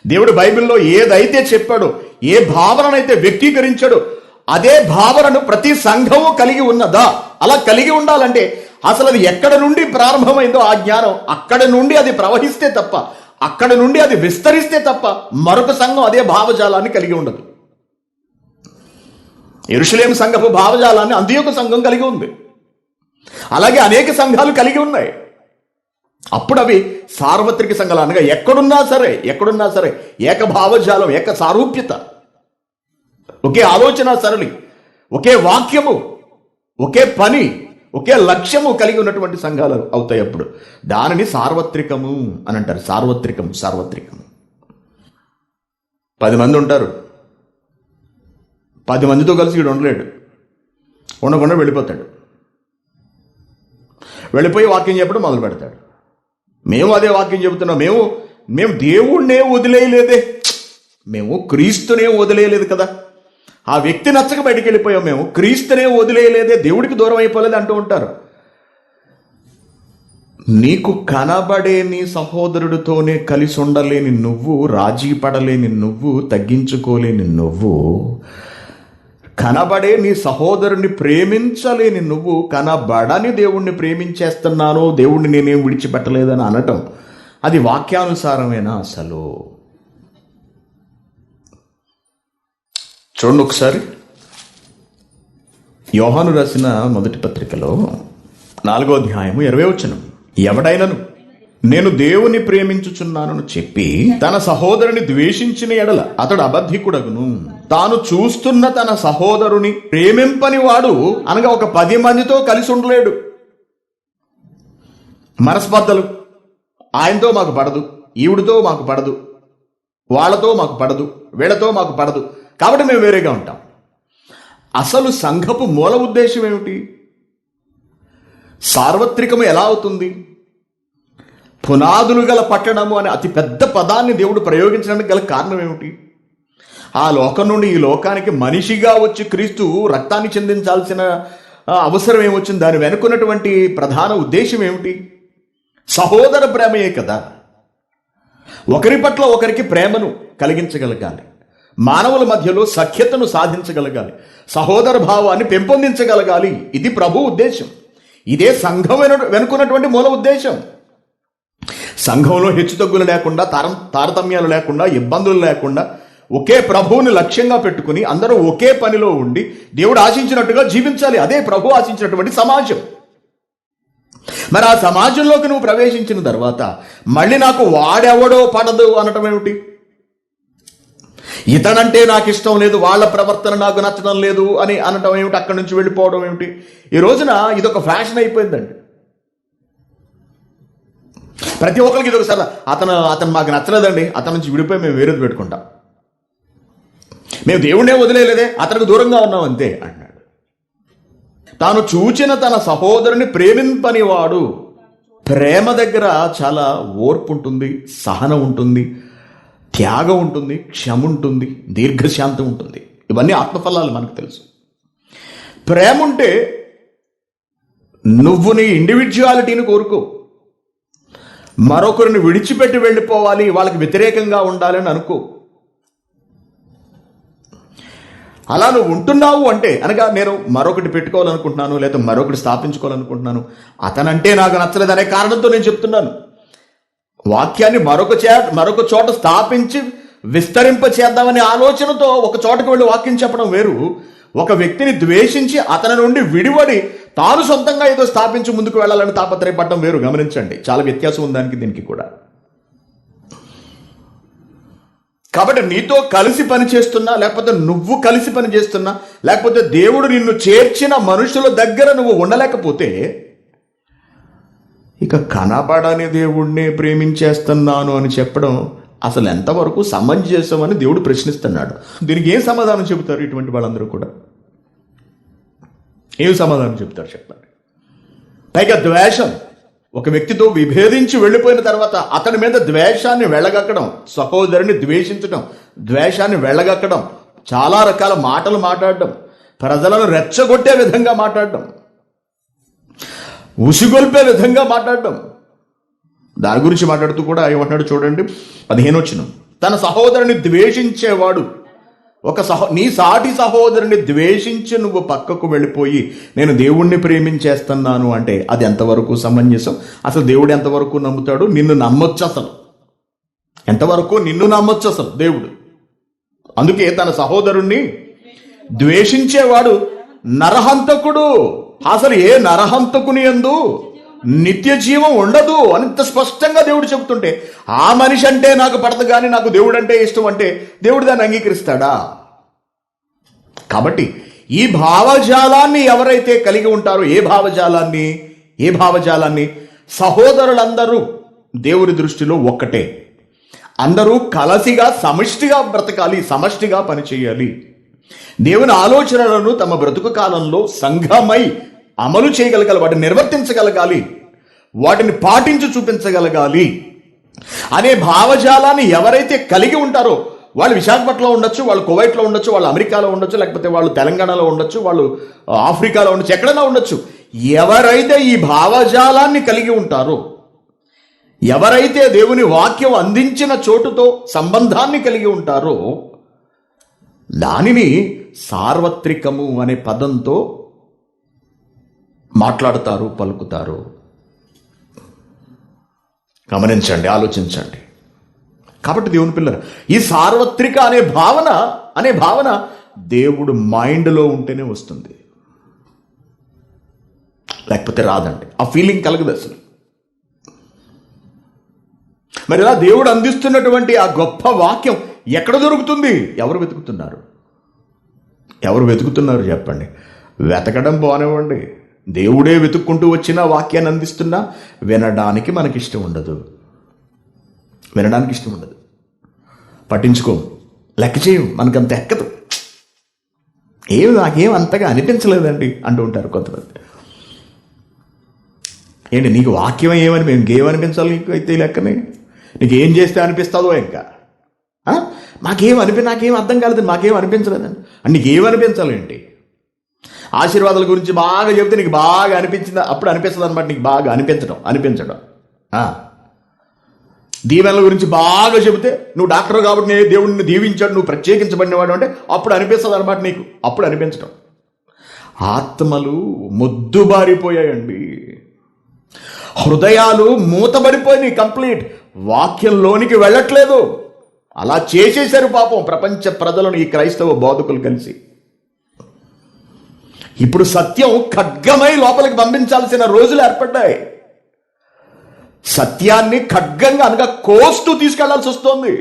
దేవుడు బైబిల్లో ఏదైతే చెప్పాడో, ఏ భావననైతే వ్యక్తీకరించాడో అదే భావనను ప్రతి సంఘము కలిగి ఉన్నదా? అలా కలిగి ఉండాలంటే అసలు అది ఎక్కడ నుండి ప్రారంభమైందో ఆ జ్ఞానం అక్కడ నుండి అది ప్రవహిస్తే తప్ప, అక్కడ నుండి అది విస్తరిస్తే తప్ప మరొక సంఘం అదే భావజాలాన్ని కలిగి ఉండదు. యెరూషలేము సంఘపు భావజాలాన్ని అంత్యోక సంఘం కలిగి ఉంది. అలాగే అనేక సంఘాలు కలిగి ఉన్నాయి. అప్పుడు అవి సార్వత్రిక సంఘాలు, అనగా ఎక్కడున్నా సరే ఏక భావజాలం, ఏక సారూప్యత, ఒకే ఆలోచన సరళి, ఒకే వాక్యము, ఒకే పని, ఒకే లక్ష్యము కలిగి ఉన్నటువంటి సంఘాలు అవుతాయి. అప్పుడు దానిని సార్వత్రికము అని అంటారు. సార్వత్రికము 10 మంది ఉంటారు, 10 మందితో కలిసి వీడు ఉండలేడు, ఉండకుండా వెళ్ళిపోతాడు. వెళ్ళిపోయి వాక్యం చెప్పడం మొదలు పెడతాడు. మేము అదే వాక్యం చెబుతున్నాం. మేము దేవుణ్ణే వదిలేయలేదే, మేము క్రీస్తునే వదిలేయలేదు కదా. ఆ వ్యక్తి నచ్చక బయటికి వెళ్ళిపోయాం, మేము క్రీస్తునే వదిలేయలేదే, దేవుడికి దూరం అయిపోలేదు అంటూ ఉంటారు. నీకు కనబడే నీ సహోదరుడితోనే కలిసి ఉండలేని నువ్వు, రాజీ పడలేని నువ్వు, తగ్గించుకోలేని నువ్వు, కనబడే నీ సహోదరుని ప్రేమించలేని నువ్వు, కనబడని దేవుణ్ణి ప్రేమించేస్తున్నాను, దేవుణ్ణి నేనేం విడిచిపెట్టలేదని అనటం అది వాక్యానుసారమేనా? అసలు చూడండి ఒకసారి, యోహాను రాసిన మొదటి పత్రికలో 4వ అధ్యాయము 20వ వచనం, ఎవడైనను నేను దేవుని ప్రేమించుచున్నానని చెప్పి తన సహోదరుని ద్వేషించిన ఎడల అతడు అబద్ధికుడగును. తాను చూస్తున్న తన సహోదరుని ప్రేమింపని వాడు, అనగా ఒక 10 మందితో కలిసి ఉండలేడు. మనస్పర్ధలు, ఆయనతో మాకు పడదు, ఈవిడితో మాకు పడదు, వాళ్ళతో మాకు పడదు, వీళ్ళతో మాకు పడదు, కాబట్టి మేము వేరేగా ఉంటాం. అసలు సంఘపు మూల ఉద్దేశం ఏమిటి? సార్వత్రికము ఎలా అవుతుంది? పునాదులు గల పట్టణము అనే అతి పెద్ద పదాన్ని దేవుడు ప్రయోగించడానికి గల కారణం ఏమిటి? ఆ లోకం నుండి ఈ లోకానికి మనిషిగా వచ్చి క్రీస్తు రక్తాన్ని చెందించాల్సిన అవసరం ఏమొచ్చింది? దాని వెనుకున్నటువంటి ప్రధాన ఉద్దేశం ఏమిటి? సహోదర ప్రేమయే కదా. ఒకరి పట్ల ఒకరికి ప్రేమను కలిగించగలగాలి, మానవుల మధ్యలో సఖ్యతను సాధించగలగాలి, సహోదర భావాన్ని పెంపొందించగలగాలి. ఇది ప్రభు ఉద్దేశం. ఇదే సంఘం వెనుకున్నటువంటి మూల ఉద్దేశం. సంఘంలో హెచ్చుతగ్గులు లేకుండా, తారతమ్యాలు లేకుండా, ఇబ్బందులు లేకుండా, ఒకే ప్రభువుని లక్ష్యంగా పెట్టుకుని అందరూ ఒకే పనిలో ఉండి దేవుడు ఆశించినట్టుగా జీవించాలి. అదే ప్రభు ఆశించినటువంటి సమాజం. మరి ఆ సమాజంలోకి నువ్వు ప్రవేశించిన తర్వాత మళ్ళీ నాకు వాడెవడో పడదు అనటం ఏమిటి? ఇతనంటే నాకు ఇష్టం లేదు, వాళ్ళ ప్రవర్తన నాకు నచ్చడం లేదు అని అనటం ఏమిటి? అక్కడి నుంచి వెళ్ళిపోవడం ఏమిటి? ఈ రోజున ఇదొక ఫ్యాషన్ అయిపోయిందండి. ప్రతి ఒక్కరికి ఇది ఒకసారి, అతను మాకు నచ్చలేదండి, అతని నుంచి విడిపోయి మేము వేరేది పెట్టుకుంటాం, మేము దేవుణ్ణే వదిలేలేదే, అతనికి దూరంగా ఉన్నాం అంతే అన్నాడు. తాను చూచిన తన సహోదరుని ప్రేమింపని వాడు. ప్రేమ దగ్గర చాలా ఓర్పు ఉంటుంది, సహనం ఉంటుంది, త్యాగం ఉంటుంది, క్షమ ఉంటుంది, దీర్ఘశాంతం ఉంటుంది. ఇవన్నీ ఆత్మఫలాలు మనకు తెలుసు. ప్రేమ ఉంటే నువ్వు నీ ఇండివిజువాలిటీని కోరుకో, మరొకరిని విడిచిపెట్టి వెళ్ళిపోవాలి, వాళ్ళకి వ్యతిరేకంగా ఉండాలని అనుకో. అలా నువ్వు ఉంటున్నావు అంటే, అనగా నేను మరొకటి పెట్టుకోవాలనుకుంటున్నాను, లేదా మరొకటి స్థాపించుకోవాలనుకుంటున్నాను, అతనంటే నాకు నచ్చలేదు అనే కారణంతో నేను చెప్తున్నాను. వాక్యాన్ని మరొక చోట స్థాపించి విస్తరింప చేద్దామనే ఆలోచనతో ఒక చోటకు వెళ్ళి వాక్యం చెప్పడం వేరు. ఒక వ్యక్తిని ద్వేషించి అతని నుండి విడివడి తాను సొంతంగా ఏదో స్థాపించి ముందుకు వెళ్ళాలని తాపత్రయపడడం వేరు. గమనించండి, చాలా వ్యత్యాసం ఉంది దానికి దీనికి కూడా. కాబట్టి నీతో కలిసి పని చేస్తున్నా, లేకపోతే నువ్వు కలిసి పని చేస్తున్నా, లేకపోతే దేవుడు నిన్ను చేర్చిన మనుషుల దగ్గర నువ్వు ఉండలేకపోతే ఇక కనబడని దేవుణ్ణి ప్రేమించేస్తున్నాను అని చెప్పడం అసలు ఎంతవరకు సమంజసం అని దేవుడు ప్రశ్నిస్తున్నాడు. దీనికి ఏం సమాధానం చెబుతారు ఇటువంటి వాళ్ళందరూ కూడా? ఏం సమాధానం చెప్తారు చెప్పండి? పైగా ద్వేషం, ఒక వ్యక్తితో విభేదించి వెళ్ళిపోయిన తర్వాత అతని మీద ద్వేషాన్ని వెళ్ళగక్కడం, సహోదరుని ద్వేషించడం, ద్వేషాన్ని వెళ్ళగక్కడం, చాలా రకాల మాటలు మాట్లాడడం, ప్రజలను రెచ్చగొట్టే విధంగా మాట్లాడడం, ఉసిగొల్పే విధంగా మాట్లాడడం. దాని గురించి మాట్లాడుతూ కూడా ఏమంటున్నాడు చూడండి, 15వ వచనం. తన సహోదరుని ద్వేషించేవాడు, నీ సాటి సహోదరుని ద్వేషించి నువ్వు పక్కకు వెళ్ళిపోయి నేను దేవుణ్ణి ప్రేమించేస్తున్నాను అంటే అది ఎంతవరకు సమంజసం? అసలు దేవుడు ఎంతవరకు నమ్ముతాడు? నిన్ను నమ్మొచ్చు అసలు? ఎంతవరకు నిన్ను నమ్మొచ్చు అసలు దేవుడు? అందుకే తన సహోదరుణ్ణి ద్వేషించేవాడు నరహంతకుడు. అసలు ఏ నరహంతకుని యందు నిత్య జీవం ఉండదు అంత స్పష్టంగా దేవుడు చెబుతుంటే, ఆ మనిషి అంటే నాకు పడదు కానీ నాకు దేవుడు అంటే ఇష్టం అంటే దేవుడు దాన్ని అంగీకరిస్తాడా? కాబట్టి ఈ భావజాలాన్ని ఎవరైతే కలిగి ఉంటారో, ఏ భావజాలాన్ని సహోదరులందరూ దేవుని దృష్టిలో ఒక్కటే, అందరూ కలసిగా సమిష్టిగా బ్రతకాలి, సమష్టిగా పనిచేయాలి, దేవుని ఆలోచనలను తమ బ్రతుకు కాలంలో సంఘమై అమలు చేయగలగాలి, వాటిని నిర్వర్తించగలగాలి, వాటిని పాటించి చూపించగలగాలి అనే భావజాలాన్ని ఎవరైతే కలిగి ఉంటారో, వాళ్ళు విశాఖపట్నంలో ఉండొచ్చు, వాళ్ళు కువైట్లో ఉండొచ్చు, వాళ్ళు అమెరికాలో ఉండొచ్చు, లేకపోతే వాళ్ళు తెలంగాణలో ఉండొచ్చు, వాళ్ళు ఆఫ్రికాలో ఉండొచ్చు, ఎక్కడైనా ఉండొచ్చు. ఎవరైతే ఈ భావజాలాన్ని కలిగి ఉంటారో, ఎవరైతే దేవుని వాక్యం అందించిన చోటుతో సంబంధాన్ని కలిగి ఉంటారో, దానిని సార్వత్రికము అనే పదంతో మాట్లాడతారు, పలుకుతారు. గమనించండి, ఆలోచించండి. కాబట్టి దేవుని పిల్లలు, ఈ సార్వత్రిక అనే భావన దేవుడు మైండ్లో ఉంటేనే వస్తుంది, లేకపోతే రాదండి. ఆ ఫీలింగ్ కలగదు అసలు. మరి ఇలా దేవుడు అందిస్తున్నటువంటి ఆ గొప్ప వాక్యం ఎక్కడ దొరుకుతుంది? ఎవరు వెతుకుతున్నారు చెప్పండి? వెతకడం పోనివ్వండి, దేవుడే వెతుక్కుంటూ వచ్చిన వాక్యాన్ని అందిస్తున్నా వినడానికి మనకి ఇష్టం ఉండదు, పట్టించుకో, లెక్క చేయం, మనకంత ఎక్కదు. నాకేం అంతగా అనిపించలేదండి అంటూ ఉంటారు కొంతమంది. ఏంటి నీకు వాక్యం ఇంకేమనిపించాలి? నీకు అయితే లెక్కనే నీకేం చేస్తే అనిపిస్తుందో ఇంకా నాకేం అర్థం కాలేదు, నాకేం అనిపించలేదండి అని నీకేమనిపించాలేంటి? ఆశీర్వాదాల గురించి బాగా చెబితే నీకు బాగా అనిపించింది, అప్పుడు అనిపిస్తుంది అనమాట. నీకు బాగా అనిపించడం. దీవెనల గురించి బాగా చెబితే, నువ్వు డాక్టర్ కాబట్టి నేను దేవుడిని దీవించాడు, నువ్వు ప్రత్యేకించబడినవాడు అంటే అప్పుడు అనిపిస్తుంది అనమాట నీకు. అప్పుడు అనిపించడం. ఆత్మలు మొద్దుబారిపోయాయండి, హృదయాలు మూతబడిపోయినాయి, కంప్లీట్ వాక్యంలోనికి వెళ్ళట్లేదు. అలా చేసేశారు పాపం ప్రపంచ ప్రజలను ఈ క్రైస్తవ బోధకులు కలిసి. ఇప్పుడు సత్యం ఖడ్గమై లోపలికి పంపించాల్సిన రోజులు ఏర్పడ్డాయి. సత్యాన్ని ఖడ్గంగా అనగా కోస్తూ తీసుకెళ్లాల్సి వస్తుంది.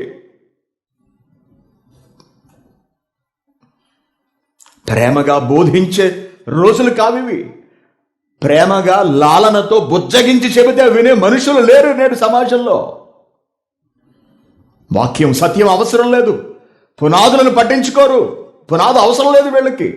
ప్రేమగా బోధించే రోజులు కావివి. ప్రేమగా లాలనతో బుజ్జగించి చెబితే వినే మనుషులు లేరు నేడు సమాజంలో. వాక్యం సత్యం అవసరం లేదు, పునాదులను పట్టించుకోరు, పునాదు అవసరం లేదు వీళ్ళకి.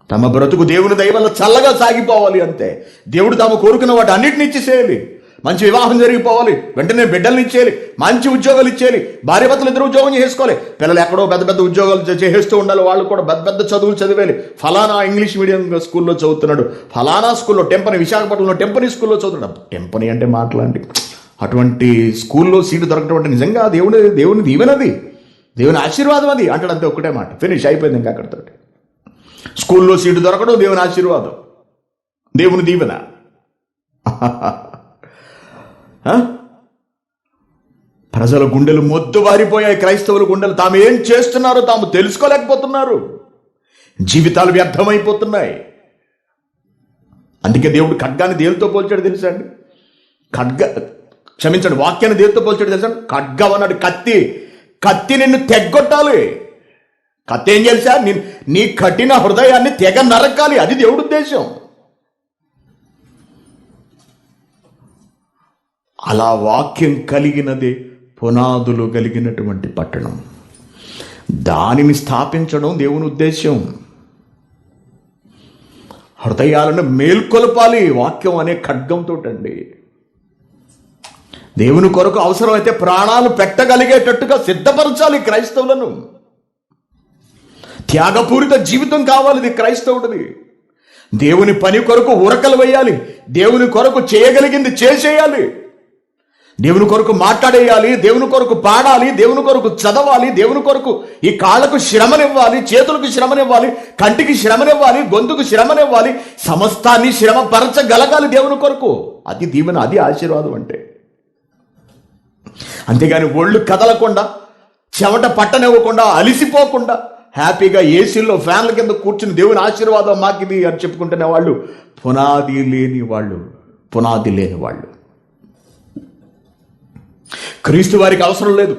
తమ బ్రతుకు దేవుని దయ వల్ల చల్లగా సాగిపోవాలి అంతే. దేవుడు తాము కోరుకున్న వాటి అన్నిటిని ఇచ్చేసేయాలి. మంచి వివాహం జరిగిపోవాలి, వెంటనే బిడ్డల్ని ఇచ్చేయాలి, మంచి ఉద్యోగాలు ఇచ్చేయాలి, భార్యాభర్తలు ఇద్దరు ఉద్యోగం చేసుకోవాలి, పిల్లలు ఎక్కడో పెద్ద పెద్ద ఉద్యోగాలు చేస్తూ ఉండాలి, వాళ్ళు కూడా పెద్ద పెద్ద చదువులు చదివేయాలి. ఫలానా ఇంగ్లీష్ మీడియం స్కూల్లో చదువుతున్నాడు, ఫలానా స్కూల్లో టెంపనీ, విశాఖపట్నంలో టెంపనీ స్కూల్లో చదువుతున్నాడు. టెంపనీ అంటే మాట్లాడి అటువంటి స్కూల్లో సీటు దొరకడం అంటే నిజంగా దేవుని దీవెనది, దేవుని ఆశీర్వాదం అది అంటాడు. అంతే, ఒక్కటే మాట, ఫినిష్ అయిపోయింది. ఇంకా అక్కడితో స్కూల్లో సీటు దొరకడం దేవుని ఆశీర్వాదం, దేవుని దీవెన. ప్రజల గుండెలు మొద్దుబారిపోయాయి, క్రైస్తవుల గుండెలు. తాము ఏం చేస్తున్నారో తాము తెలుసుకోలేకపోతున్నారు, జీవితాలు వ్యర్థమైపోతున్నాయి. అందుకే దేవుడు ఖడ్గాన్ని దేనితో పోల్చాడు తెలుసా అండి? వాక్యాన్ని దేనితో పోల్చాడు తెలుసా? ఖడ్గం అన్నాడు, కత్తి. కత్తి నిన్ను తెగ్గొట్టాలి. కత్తి ఏం తెలుసా? నీ కఠిన హృదయాన్ని తెగ నరకాలి. అది దేవుడి ఉద్దేశం. అలా వాక్యం కలిగినదే పునాదులు కలిగినటువంటి పట్టణం. దానిని స్థాపించడం దేవుని ఉద్దేశం. హృదయాలను మేల్కొల్పాలి వాక్యం అనే ఖడ్గంతో అండి. దేవుని కొరకు అవసరమైతే ప్రాణాలు పెట్టగలిగేటట్టుగా సిద్ధపరచాలి క్రైస్తవులను. త్యాగపూరిత జీవితం కావాలి ఇది క్రైస్తవుడిది. దేవుని పని కొరకు ఉరకలు వేయాలి. దేవుని కొరకు చేయగలిగింది చేసేయాలి. దేవుని కొరకు మాట్లాడేయాలి. దేవుని కొరకు పాడాలి. దేవుని కొరకు చదవాలి. దేవుని కొరకు ఈ కాళ్ళకు శ్రమనివ్వాలి, చేతులకు శ్రమనివ్వాలి, కంటికి శ్రమనివ్వాలి, గొంతుకు శ్రమనివ్వాలి, సమస్తాన్ని శ్రమపరచగలగాలి దేవుని కొరకు. అది దీవెన, అది ఆశీర్వాదం అంటే. అంతేగాని ఒళ్ళు కదలకుండా, చెమట పట్టనివ్వకుండా, అలిసిపోకుండా హ్యాపీగా ఏసీల్లో ఫ్యాన్ల కింద కూర్చుని దేవుని ఆశీర్వాదం మాకిది అని చెప్పుకుంటున్న వాళ్ళు పునాది లేని వాళ్ళు. క్రీస్తు వారికి అవసరం లేదు.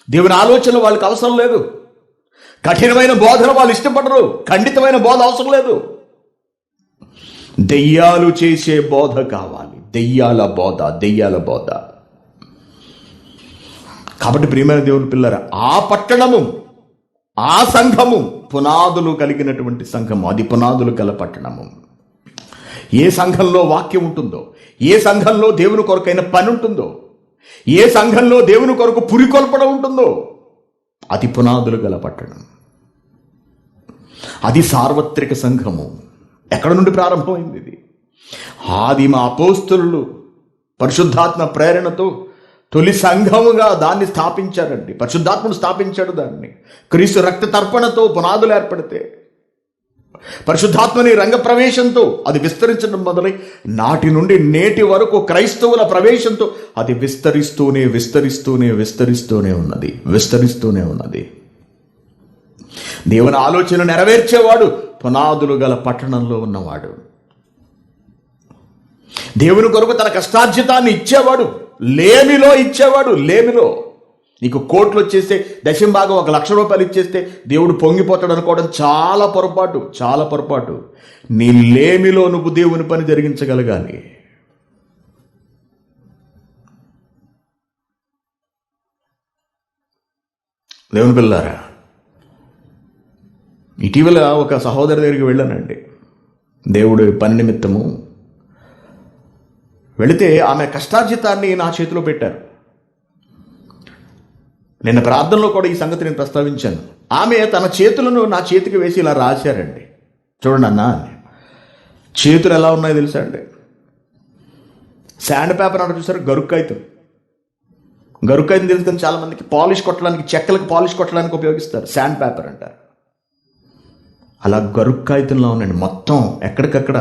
దేవుని ఆలోచనలు వాళ్ళకి అవసరం లేదు. కఠినమైన బోధన వాళ్ళు ఇష్టపడరు. ఖండితమైన బోధ అవసరం లేదు. దెయ్యాలు చేసే బోధ కావాలి. దెయ్యాల బోధ. కాబట్టి ప్రియమైన దేవుని పిల్లరా, ఆ పట్టణము, ఆ సంఘము పునాదులు కలిగినటువంటి సంఘము. అది పునాదులు గల పట్టణము. ఏ సంఘంలో వాక్యం ఉంటుందో, ఏ సంఘంలో దేవుని కొరకైన పని ఉంటుందో, ఏ సంఘంలో దేవుని కొరకు పురికొల్పడం ఉంటుందో, అది పునాదులు గల పట్టణం. అది సార్వత్రిక సంఘము. ఎక్కడ నుండి ప్రారంభమైంది ఇది? ఆదిమ అపోస్తలులు పరిశుద్ధాత్మ ప్రేరణతో తొలి సంఘముగా దాన్ని స్థాపించారండి. పరిశుద్ధాత్మను స్థాపించాడు దాన్ని. క్రీస్తు రక్త తర్పణతో పునాదులు ఏర్పడితే, పరిశుద్ధాత్మని రంగ ప్రవేశంతో అది విస్తరించడం మొదలై నాటి నుండి నేటి వరకు క్రైస్తవుల ప్రవేశంతో అది విస్తరిస్తూనే ఉన్నది. దేవుని ఆలోచన నెరవేర్చేవాడు పునాదులు గల పట్టణంలో ఉన్నవాడు. దేవుని కొరకు తన కష్టార్జితాన్ని ఇచ్చేవాడు. లేమిలో నీకు కోట్లు వచ్చేస్తే, దశంభాగం 1,00,000 రూపాయలు ఇచ్చేస్తే దేవుడు పొంగిపోతాడు అనుకోవడం చాలా పొరపాటు. నీ లేమిలో నువ్వు దేవుని పని జరిగించగలగాలి. దేవుని పిల్లారా, ఇటీవల ఒక సహోదరి దగ్గరికి వెళ్ళానండి. దేవుడు పని నిమిత్తము వెళితే ఆమె కష్టార్జితాన్ని నా చేతిలో పెట్టారు. నిన్న ప్రార్థనలో కూడా ఈ సంగతి నేను ప్రస్తావించాను. ఆమె తన చేతులను నా చేతికి వేసి ఇలా రాశారండి. చూడండి అన్న, చేతులు ఎలా ఉన్నాయో తెలుసా అండి? శాండ్ పేపర్ అంటే చూసారు, గరుక్కాయితం తెలుసు కానీ చాలామందికి పాలిష్ కొట్టడానికి, చెక్కలకు పాలిష్ కొట్టడానికి ఉపయోగిస్తారు. శాండ్ పేపర్ అంటారు. అలా గరుక్కాయితంలో ఉందండి. మొత్తం ఎక్కడికక్కడ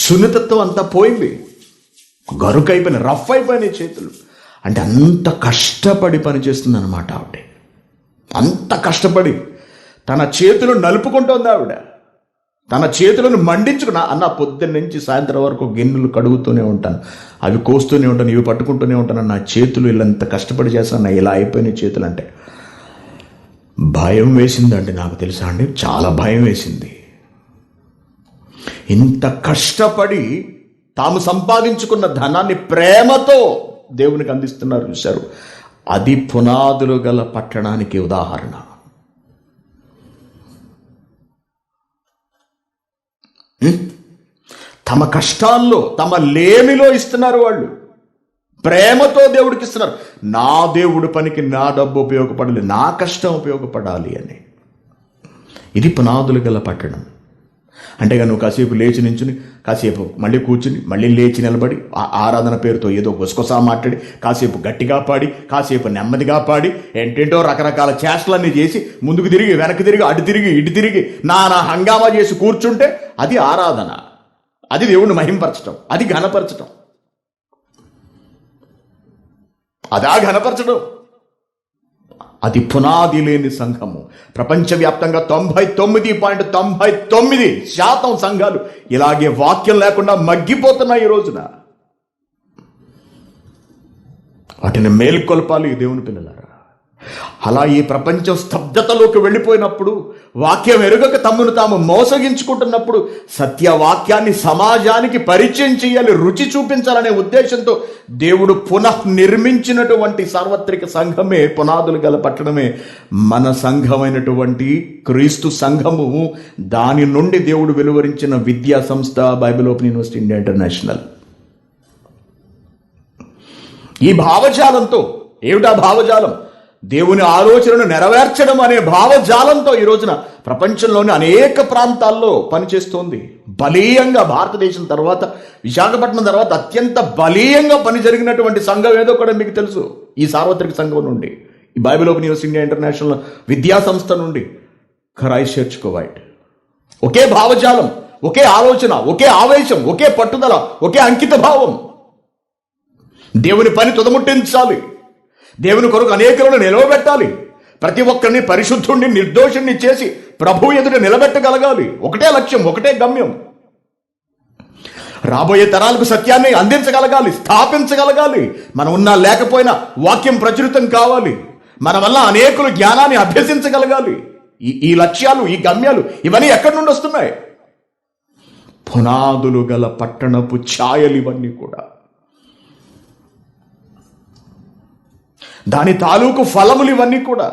సున్నితత్వం అంతా పోయింది. గరుకైపోయినాయి, రఫ్ అయిపోయినాయి చేతులు. అంటే అంత కష్టపడి పనిచేస్తుంది అనమాట ఆవిడ. అంత కష్టపడి తన చేతులు నలుపుకుంటోంది ఆవిడ. తన చేతులను మండించుకున్నా అన్న, పొద్దున్న నుంచి సాయంత్రం వరకు గిన్నెలు కడుగుతూనే ఉంటాను, అవి కోస్తూనే ఉంటాను, ఇవి పట్టుకుంటూనే ఉంటాను. నా చేతులు ఇల్లంత కష్టపడి చేస్తాను, ఇలా అయిపోయినాయి చేతులు. అంటే భయం వేసిందండి నాకు, తెలుసా అండి, చాలా భయం వేసింది. ఇంత కష్టపడి తాము సంపాదించుకున్న ధనాన్ని ప్రేమతో దేవునికి అందిస్తున్నారు చూశారు. అది పునాదులు గల పట్టణానికి ఉదాహరణ. తమ కష్టాల్లో, తమ లేమిలో ఇస్తున్నారు వాళ్ళు. ప్రేమతో దేవుడికి ఇస్తున్నారు. నా దేవుడి పనికి నా డబ్బు ఉపయోగపడాలి, నా కష్టం ఉపయోగపడాలి అని. ఇది పునాదులు గల పట్టణం. అంటే నువ్వు కాసేపు లేచి నించుని, కాసేపు మళ్ళీ కూర్చుని, మళ్ళీ లేచి నిలబడి ఆరాధన పేరుతో ఏదో గుసగుసా మాట్లాడి, కాసేపు గట్టిగా పాడి, కాసేపు నెమ్మదిగా పాడి, ఏంటేంటో రకరకాల చేష్టలన్నీ చేసి, ముందుకు తిరిగి వెనక్కి తిరిగి అటు తిరిగి ఇటు తిరిగి నానా హంగామా చేసి కూర్చుంటే అది ఆరాధన. అది దేవుణ్ణి మహింపరచడం, అది ఘనపరచడం. అదా ఘనపరచడం. అది పునాది లేని సంఘము. ప్రపంచవ్యాప్తంగా 99.99% సంఘాలు ఇలాగే వాక్యం లేకుండా మగ్గిపోతున్నాయి ఈ రోజున. వాటిని మేల్కొల్పాలి దేవుని పిల్లలారా. అలా ఈ ప్రపంచం స్తబ్దతలోకి వెళ్ళిపోయినప్పుడు, వాక్యం ఎరుగక తమను తాము మోసగించుకుంటున్నప్పుడు, సత్యవాక్యాన్ని సమాజానికి పరిచయం చేయాలి, రుచి చూపించాలనే ఉద్దేశంతో దేవుడు పునః నిర్మించినటువంటి సార్వత్రిక సంఘమే, పునాదులు గల పట్టణమే మన సంఘమైనటువంటి క్రీస్తు సంఘము. దాని నుండి దేవుడు వెలువరించిన విద్యా సంస్థ Bible open university India international. ఈ భావజాలంతో, ఏమిటా భావజాలం? దేవుని ఆలోచనను నెరవేర్చడం అనే భావజాలంతో ఈ రోజున ప్రపంచంలోని అనేక ప్రాంతాల్లో పనిచేస్తోంది. బలీయంగా భారతదేశం తర్వాత, విశాఖపట్నం తర్వాత అత్యంత బలీయంగా పని జరిగినటువంటి సంఘం ఏదో కూడా మీకు తెలుసు. ఈ సార్వత్రిక సంఘం నుండి, ఈ Bible open university India international విద్యా సంస్థ నుండి క్రైస్ట్ చర్చ్ కువైట్. ఒకే భావజాలం, ఒకే ఆలోచన, ఒకే ఆవేశం, ఒకే పట్టుదల, ఒకే అంకిత భావం. దేవుని పని తుదముట్టించాలి, దేవుని కొరకు అనేకులను నిలవబెట్టాలి, ప్రతి ఒక్కరిని పరిశుద్ధుణ్ణి, నిర్దోషుణ్ణి చేసి ప్రభు ఎదుట నిలబెట్టగలగాలి. ఒకటే లక్ష్యం, ఒకటే గమ్యం. రాబోయే తరాలకు సత్యాన్ని అందించగలగాలి, స్థాపించగలగాలి. మనం ఉన్నా లేకపోయినా వాక్యం ప్రచురితం కావాలి. మన వల్ల అనేకులు జ్ఞానాన్ని అభ్యసించగలగాలి. ఈ లక్ష్యాలు, ఈ గమ్యాలు ఇవన్నీ ఎక్కడి నుండి వస్తున్నాయి? పునాదులు గల పట్టణపు ఛాయలు ఇవన్నీ కూడా. దాని తాలూకు ఫలములు ఇవన్నీ కూడా.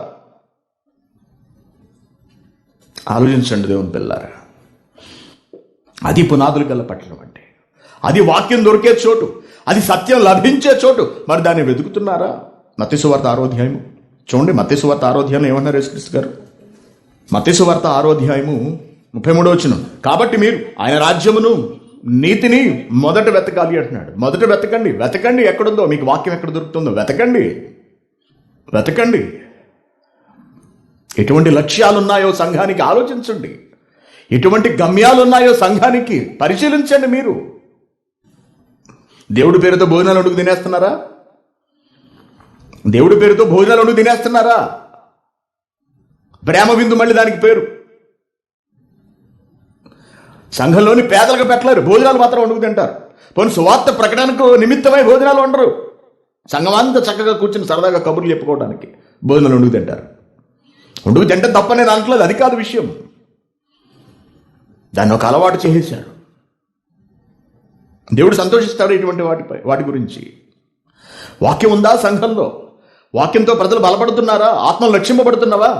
ఆలోచించండి దేవుని పిల్లారా. అది పునాదులు గల పట్టణం అంటే, అది వాక్యం దొరికే చోటు, అది సత్యం లభించే చోటు. మరి దాన్ని వెతుకుతున్నారా? మత్తయి సువార్త 6వ అధ్యాయము చూడండి. మత్తయి సువార్త 6వ అధ్యాయంలో ఏమన్నారు యేసుక్రీస్తు గారు? మత్తయి సువార్త 6వ అధ్యాయము 33వ వచనం. కాబట్టి మీరు ఆయన రాజ్యమును నీతిని మొదట వెతకాలి అంటున్నాడు. మొదట వెతకండి. వెతకండి ఎక్కడుందో, మీకు వాక్యం ఎక్కడ దొరుకుతుందో వెతకండి. వెతకండి. ఎటువంటి లక్ష్యాలున్నాయో సంఘానికి ఆలోచించండి. ఎటువంటి గమ్యాలున్నాయో సంఘానికి పరిశీలించండి. మీరు దేవుడి పేరుతో భోజనాలు అడుగు తినేస్తున్నారా? దేవుడి పేరుతో భోజనాలు అడుగు తినేస్తున్నారా? ప్రేమ విందు మళ్ళీ దానికి పేరు. సంఘంలోని పేదలకు పెట్టలేరు, భోజనాలు మాత్రం వండుకు తింటారు. పోనీ సువార్త ప్రకటనకు నిమిత్తమై భోజనాలు వండరు. సంఘం అంతా చక్కగా కూర్చుని సరదాగా కబుర్లు చెప్పుకోవడానికి భోజనాలు వండుకు తింటారు. వండుకు తింటే తప్పనే దాంట్లో, అది కాదు విషయం. దాన్ని ఒక అలవాటు చేసేశాడు. దేవుడు సంతోషిస్తాడు ఇటువంటి వాటి గురించి. వాక్యం ఉందా సంఘంలో? వాక్యంతో ప్రజలు బలపడుతున్నారా? ఆత్మలు రక్షింపబడుతున్నావా?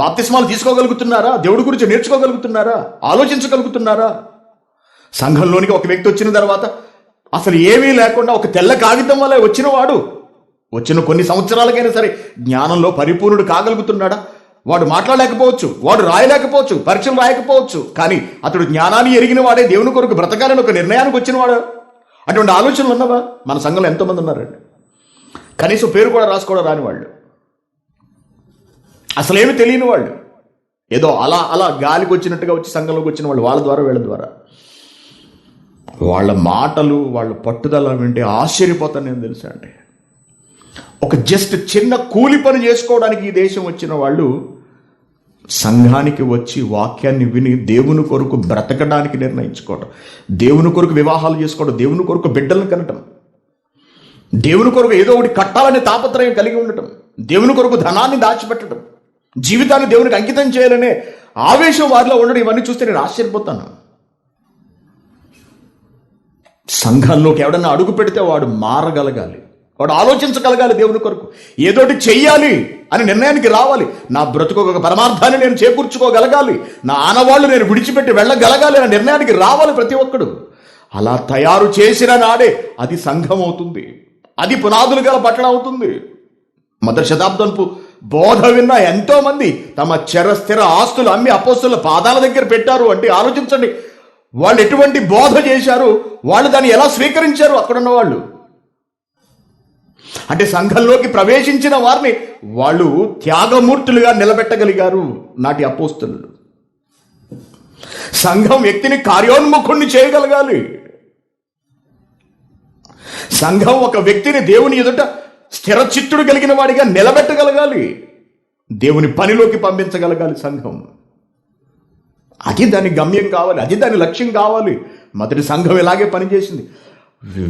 బాప్తిస్మాలు తీసుకోగలుగుతున్నారా? దేవుడి గురించి నేర్చుకోగలుగుతున్నారా? ఆలోచించగలుగుతున్నారా? సంఘంలోనికి ఒక వ్యక్తి వచ్చిన తర్వాత అసలు ఏమీ లేకుండా ఒక తెల్ల కాగితం వల్ల వచ్చిన కొన్ని సంవత్సరాలకైనా సరే జ్ఞానంలో పరిపూర్ణుడు కాగలుగుతున్నాడా? వాడు మాట్లాడలేకపోవచ్చు, వాడు రాయలేకపోవచ్చు, పరీక్షలు రాయకపోవచ్చు, కానీ అతడు జ్ఞానాన్ని ఎరిగిన వాడే దేవుని కొరకు బ్రతకాలని ఒక నిర్ణయానికి వచ్చినవాడు. అటువంటి ఆలోచనలు ఉన్నవా? మన సంఘంలో ఎంతోమంది ఉన్నారండి. కనీసం పేరు కూడా రాసుకోవడం రాని వాళ్ళు, అసలేమి తెలియని వాళ్ళు, ఏదో అలా అలా గాలికి వచ్చినట్టుగా వచ్చి సంఘంలోకి వచ్చిన వాళ్ళు, వాళ్ళ ద్వారా వీళ్ళ ద్వారా. వాళ్ళ మాటలు, వాళ్ళ పట్టుదల వింటే ఆశ్చర్యపోతాను నేను, తెలుసా అండి. ఒక జస్ట్ చిన్న కూలి పని చేసుకోవడానికి ఈ దేశం వచ్చిన వాళ్ళు సంఘానికి వచ్చి వాక్యాన్ని విని దేవుని కొరకు బ్రతకడానికి నిర్ణయించుకోవడం, దేవుని కొరకు వివాహాలు చేసుకోవడం, దేవుని కొరకు బిడ్డలను కనటం, దేవుని కొరకు ఏదో ఒకటి కట్టాలనే తాపత్రయం కలిగి ఉండటం, దేవుని కొరకు ధనాన్ని దాచిపెట్టడం, జీవితాన్ని దేవునికి అంకితం చేయాలనే ఆవేశం వారిలో ఉండడం, ఇవన్నీ చూస్తే నేను ఆశ్చర్యపోతాను. సంఘంలోకి ఎవడన్నా అడుగు పెడితే వాడు మారగలగాలి, వాడు ఆలోచించగలగాలి, దేవుని కొరకు ఏదోటి చెయ్యాలి అని నిర్ణయానికి రావాలి. నా బ్రతుకు ఒక పరమార్థాన్ని నేను చేకూర్చుకోగలగాలి, నా ఆనవాళ్ళు నేను విడిచిపెట్టి వెళ్ళగలగాలి అనే నిర్ణయానికి రావాలి ప్రతి ఒక్కడు. అలా తయారు చేసిన నాడే అది సంఘం అవుతుంది, అది పునాదులు గల పట్టణం అవుతుంది. మొదటి శతాబ్దంపు బోధ విన్న ఎంతో మంది తమ స్థిర ఆస్తులు అమ్మి అపోస్తుల పాదాల దగ్గర పెట్టారు అంటే ఆలోచించండి. వాళ్ళు ఎటువంటి బోధ చేశారు, వాళ్ళు దాన్ని ఎలా స్వీకరించారు అక్కడున్న వాళ్ళు. అంటే సంఘంలోకి ప్రవేశించిన వారిని వాళ్ళు త్యాగమూర్తులుగా నిలబెట్టగలిగారు నాటి అపోస్తలులు. సంఘం వ్యక్తిని కార్యోన్ముఖుణ్ణి చేయగలగాలి. సంఘం ఒక వ్యక్తిని దేవుని ఎదుట స్థిరచిత్తుడు కలిగిన వాడిగా నిలబెట్టగలగాలి, దేవుని పనిలోకి పంపించగలగాలి సంఘం. అది దాని గమ్యం కావాలి, అది దాని లక్ష్యం కావాలి. మొదటి సంఘం ఇలాగే పనిచేసింది.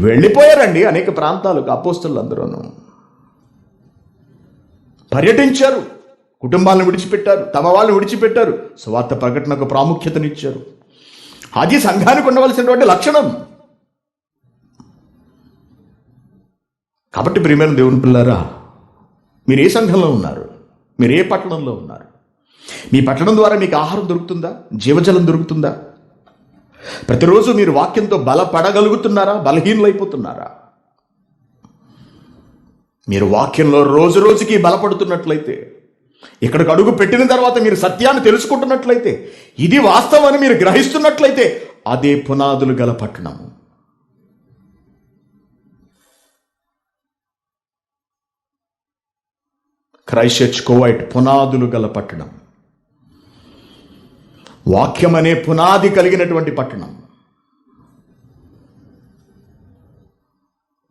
వెళ్ళిపోయారండి అనేక ప్రాంతాలకు అపోస్తలులు అందరూను. పర్యటించారు, కుటుంబాలను విడిచిపెట్టారు, తమ వాళ్ళని విడిచిపెట్టారు, సువార్త ప్రకటనకు ప్రాముఖ్యతనిచ్చారు. అది సంఘానికి ఉండవలసినటువంటి లక్షణం. కాబట్టి ప్రియమైన దేవుని పిల్లారా, మీరు ఏ సంఘంలో ఉన్నారు? మీరు ఏ పట్టణంలో ఉన్నారు? మీ పట్టణం ద్వారా మీకు ఆహారం దొరుకుతుందా? జీవజలం దొరుకుతుందా? ప్రతిరోజు మీరు వాక్యంతో బలపడగలుగుతున్నారా? బలహీనలైపోతున్నారా? మీరు వాక్యంలో రోజు రోజుకి బలపడుతున్నట్లయితే, ఇక్కడికి అడుగు పెట్టిన తర్వాత మీరు సత్యాన్ని తెలుసుకుంటున్నట్లయితే, ఇది వాస్తవాన్ని మీరు గ్రహిస్తున్నట్లయితే, అదే పునాదులు గల పట్టణం. క్రైస్ట్ చర్చ్ కువైట్ పునాదులు గల పట్టణం, వాక్యం అనే పునాది కలిగినటువంటి పట్టణం.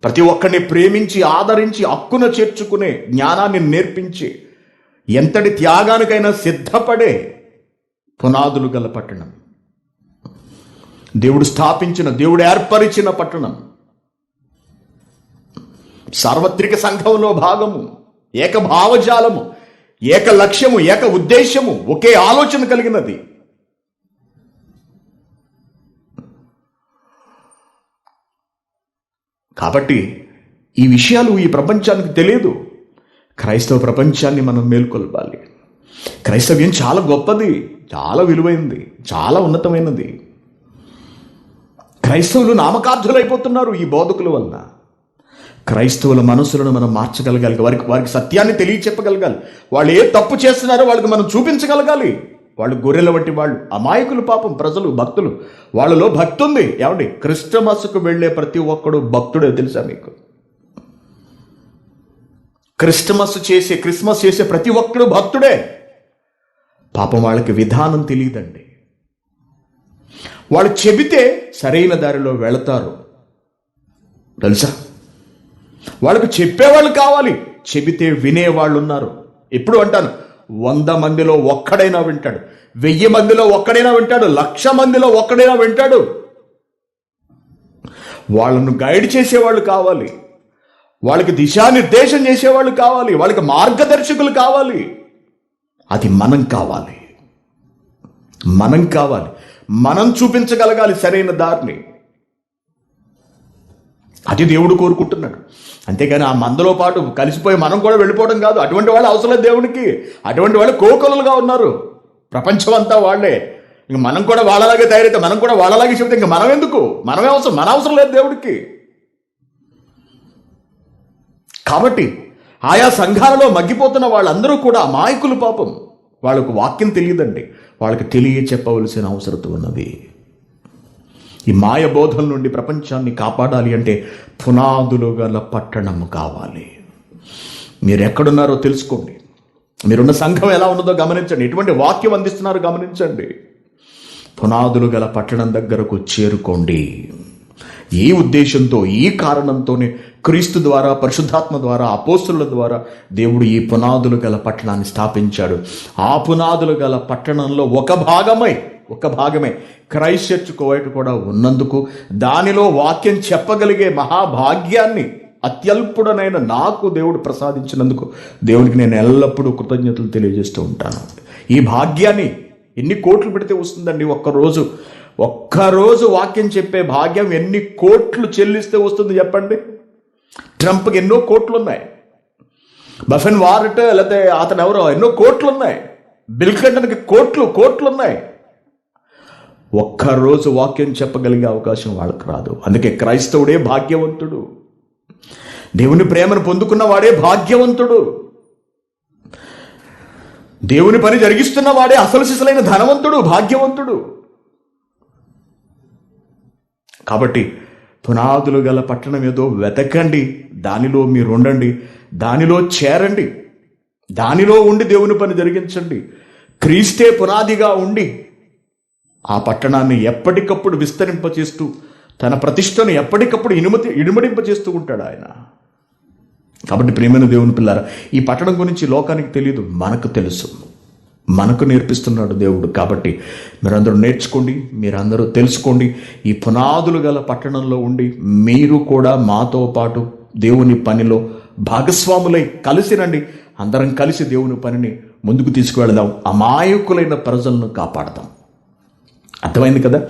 ప్రతి ఒక్కరిని ప్రేమించి ఆదరించి హక్కున చేర్చుకునే జ్ఞానాన్ని నేర్పించి ఎంతటి త్యాగానికైనా సిద్ధపడే పునాదులు గల పట్టణం. దేవుడు స్థాపించిన, దేవుడు ఏర్పరిచిన పట్టణం. సార్వత్రిక సంఘంలో భాగము, ఏక భావజాలము, ఏక లక్ష్యము, ఏక ఉద్దేశము, ఒకే ఆలోచన కలిగినది. కాబట్టి ఈ విషయాలు ఈ ప్రపంచానికి తెలియదు. క్రైస్తవ ప్రపంచాన్ని మనం మేల్కొల్పాలి. క్రైస్తవ్యం చాలా గొప్పది, చాలా విలువైనది, చాలా ఉన్నతమైనది. క్రైస్తవులు నామకార్థులైపోతున్నారు ఈ బోధకుల వలన. క్రైస్తవుల మనసులను మనం మార్చగలగాలి, వారికి సత్యాన్ని తెలియచెప్పగలగాలి. వాళ్ళు ఏ తప్పు చేస్తున్నారో వాళ్ళకి మనం చూపించగలగాలి. వాళ్ళు గొర్రెల వంటి వాళ్ళు, అమాయకులు, పాపం ప్రజలు, భక్తులు. వాళ్ళలో భక్తి ఉంది. ఏమండి, క్రిస్టమస్కు వెళ్ళే ప్రతి ఒక్కడు భక్తుడే, తెలుసా మీకు? క్రిస్మస్ చేసే ప్రతి ఒక్కడు భక్తుడే. పాపం వాళ్ళకి విధానం తెలియదండి. వాళ్ళు చెబితే సరైన దారిలో వెళతారు, తెలుసా? వాళ్ళకు చెప్పేవాళ్ళు కావాలి, చెబితే వినేవాళ్ళు ఉన్నారు. ఎప్పుడు అంటాను, 100 మందిలో ఒక్కడైనా వింటాడు, 1000 మందిలో ఒక్కడైనా వింటాడు, 1,00,000 మందిలో ఒక్కడైనా వింటాడు. వాళ్ళను గైడ్ చేసేవాళ్ళు కావాలి, వాళ్ళకి దిశానిర్దేశం చేసేవాళ్ళు కావాలి, వాళ్ళకి మార్గదర్శకులు కావాలి. అది మనం కావాలి. మనం చూపించగలగాలి సరైన దారిని. అది దేవుడు కోరుకుంటున్నాడు. అంతేగాని ఆ మందలో పాటు కలిసిపోయి మనం కూడా వెళ్ళిపోవడం కాదు. అటువంటి వాళ్ళు అవసరం లేదు దేవునికి. అటువంటి వాళ్ళు కోకొలలుగా ఉన్నారు. ప్రపంచం అంతా వాళ్లే. ఇంక మనం కూడా వాళ్ళలాగే తయారైతే, మనం కూడా వాళ్ళలాగే చెబితే ఇంక మనం ఎందుకు? మనమే అవసరం, మన అవసరం లేదు దేవుడికి. కాబట్టి ఆయా సంఘాలలో మగ్గిపోతున్న వాళ్ళందరూ కూడా అమాయకులు, పాపం. వాళ్ళకు వాక్యం తెలియదండి. వాళ్ళకి చెప్పవలసిన అవసరం ఉన్నది. ఈ మాయ బోధల నుండి ప్రపంచాన్ని కాపాడాలి అంటే పునాదులు గల పట్టణము కావాలి. మీరు ఎక్కడున్నారో తెలుసుకోండి. మీరున్న సంఘం ఎలా ఉన్నదో గమనించండి. ఎటువంటి వాక్యం అందిస్తున్నారో గమనించండి. పునాదులు గల పట్టణం దగ్గరకు చేరుకోండి. ఈ ఉద్దేశంతో, ఈ కారణంతోనే క్రీస్తు ద్వారా, పరిశుద్ధాత్మ ద్వారా, అపోస్తుల ద్వారా దేవుడు ఈ పునాదులు గల పట్టణాన్ని స్థాపించాడు. ఆ పునాదులు గల పట్టణంలో ఒక భాగమే క్రైస్ట్ చర్చ్ కువైట్ కూడా ఉన్నందుకు, దానిలో వాక్యం చెప్పగలిగే మహాభాగ్యాన్ని అత్యల్పుడనైన నాకు దేవుడు ప్రసాదించినందుకు దేవునికి నేను ఎల్లప్పుడూ కృతజ్ఞతలు తెలియజేస్తూ ఉంటాను. ఈ భాగ్యాన్ని ఎన్ని కోట్లు పెడితే వస్తుందండి? ఒక్కరోజు వాక్యం చెప్పే భాగ్యం ఎన్ని కోట్లు చెల్లిస్తే వస్తుంది చెప్పండి? ట్రంప్కి ఎన్నో కోట్లు ఉన్నాయి, బఫెన్ వారట్ లేకపోతే అతను ఎవరో ఎన్నో కోట్లు ఉన్నాయి, బిల్ క్లింటన్కి కోట్లు ఉన్నాయి. ఒక్కరోజు వాక్యం చెప్పగలిగే అవకాశం వాళ్ళకి రాదు. అందుకే క్రైస్తవుడే భాగ్యవంతుడు. దేవుని ప్రేమను పొందుకున్న వాడే భాగ్యవంతుడు. దేవుని పని జరిగిస్తున్న వాడే అసలు సిసలైన ధనవంతుడు, భాగ్యవంతుడు. కాబట్టి పునాదులు గల పట్టణం ఏదో వెతకండి, దానిలో మీరు ఉండండి, దానిలో చేరండి, దానిలో ఉండి దేవుని పని జరిగించండి. క్రీస్తే పునాదిగా ఉండి ఆ పట్టణాన్ని ఎప్పటికప్పుడు విస్తరింపచేస్తూ, తన ప్రతిష్టను ఎప్పటికప్పుడు ఇనుమడింపచేస్తూ ఉంటాడు ఆయన. కాబట్టి ప్రియమైన దేవుని పిల్లారా, ఈ పట్టణం గురించి లోకానికి తెలియదు, మనకు తెలుసు, మనకు నేర్పిస్తున్నాడు దేవుడు. కాబట్టి మీరందరూ నేర్చుకోండి, మీరందరూ తెలుసుకోండి. ఈ పునాదులు గల పట్టణంలో ఉండి మీరు కూడా మాతో పాటు దేవుని పనిలో భాగస్వాములై కలిసినండి. అందరం కలిసి దేవుని పనిని ముందుకు తీసుకువెళదాం. అమాయకులైన ప్రజలను కాపాడదాం. అర్థమైంది కదా?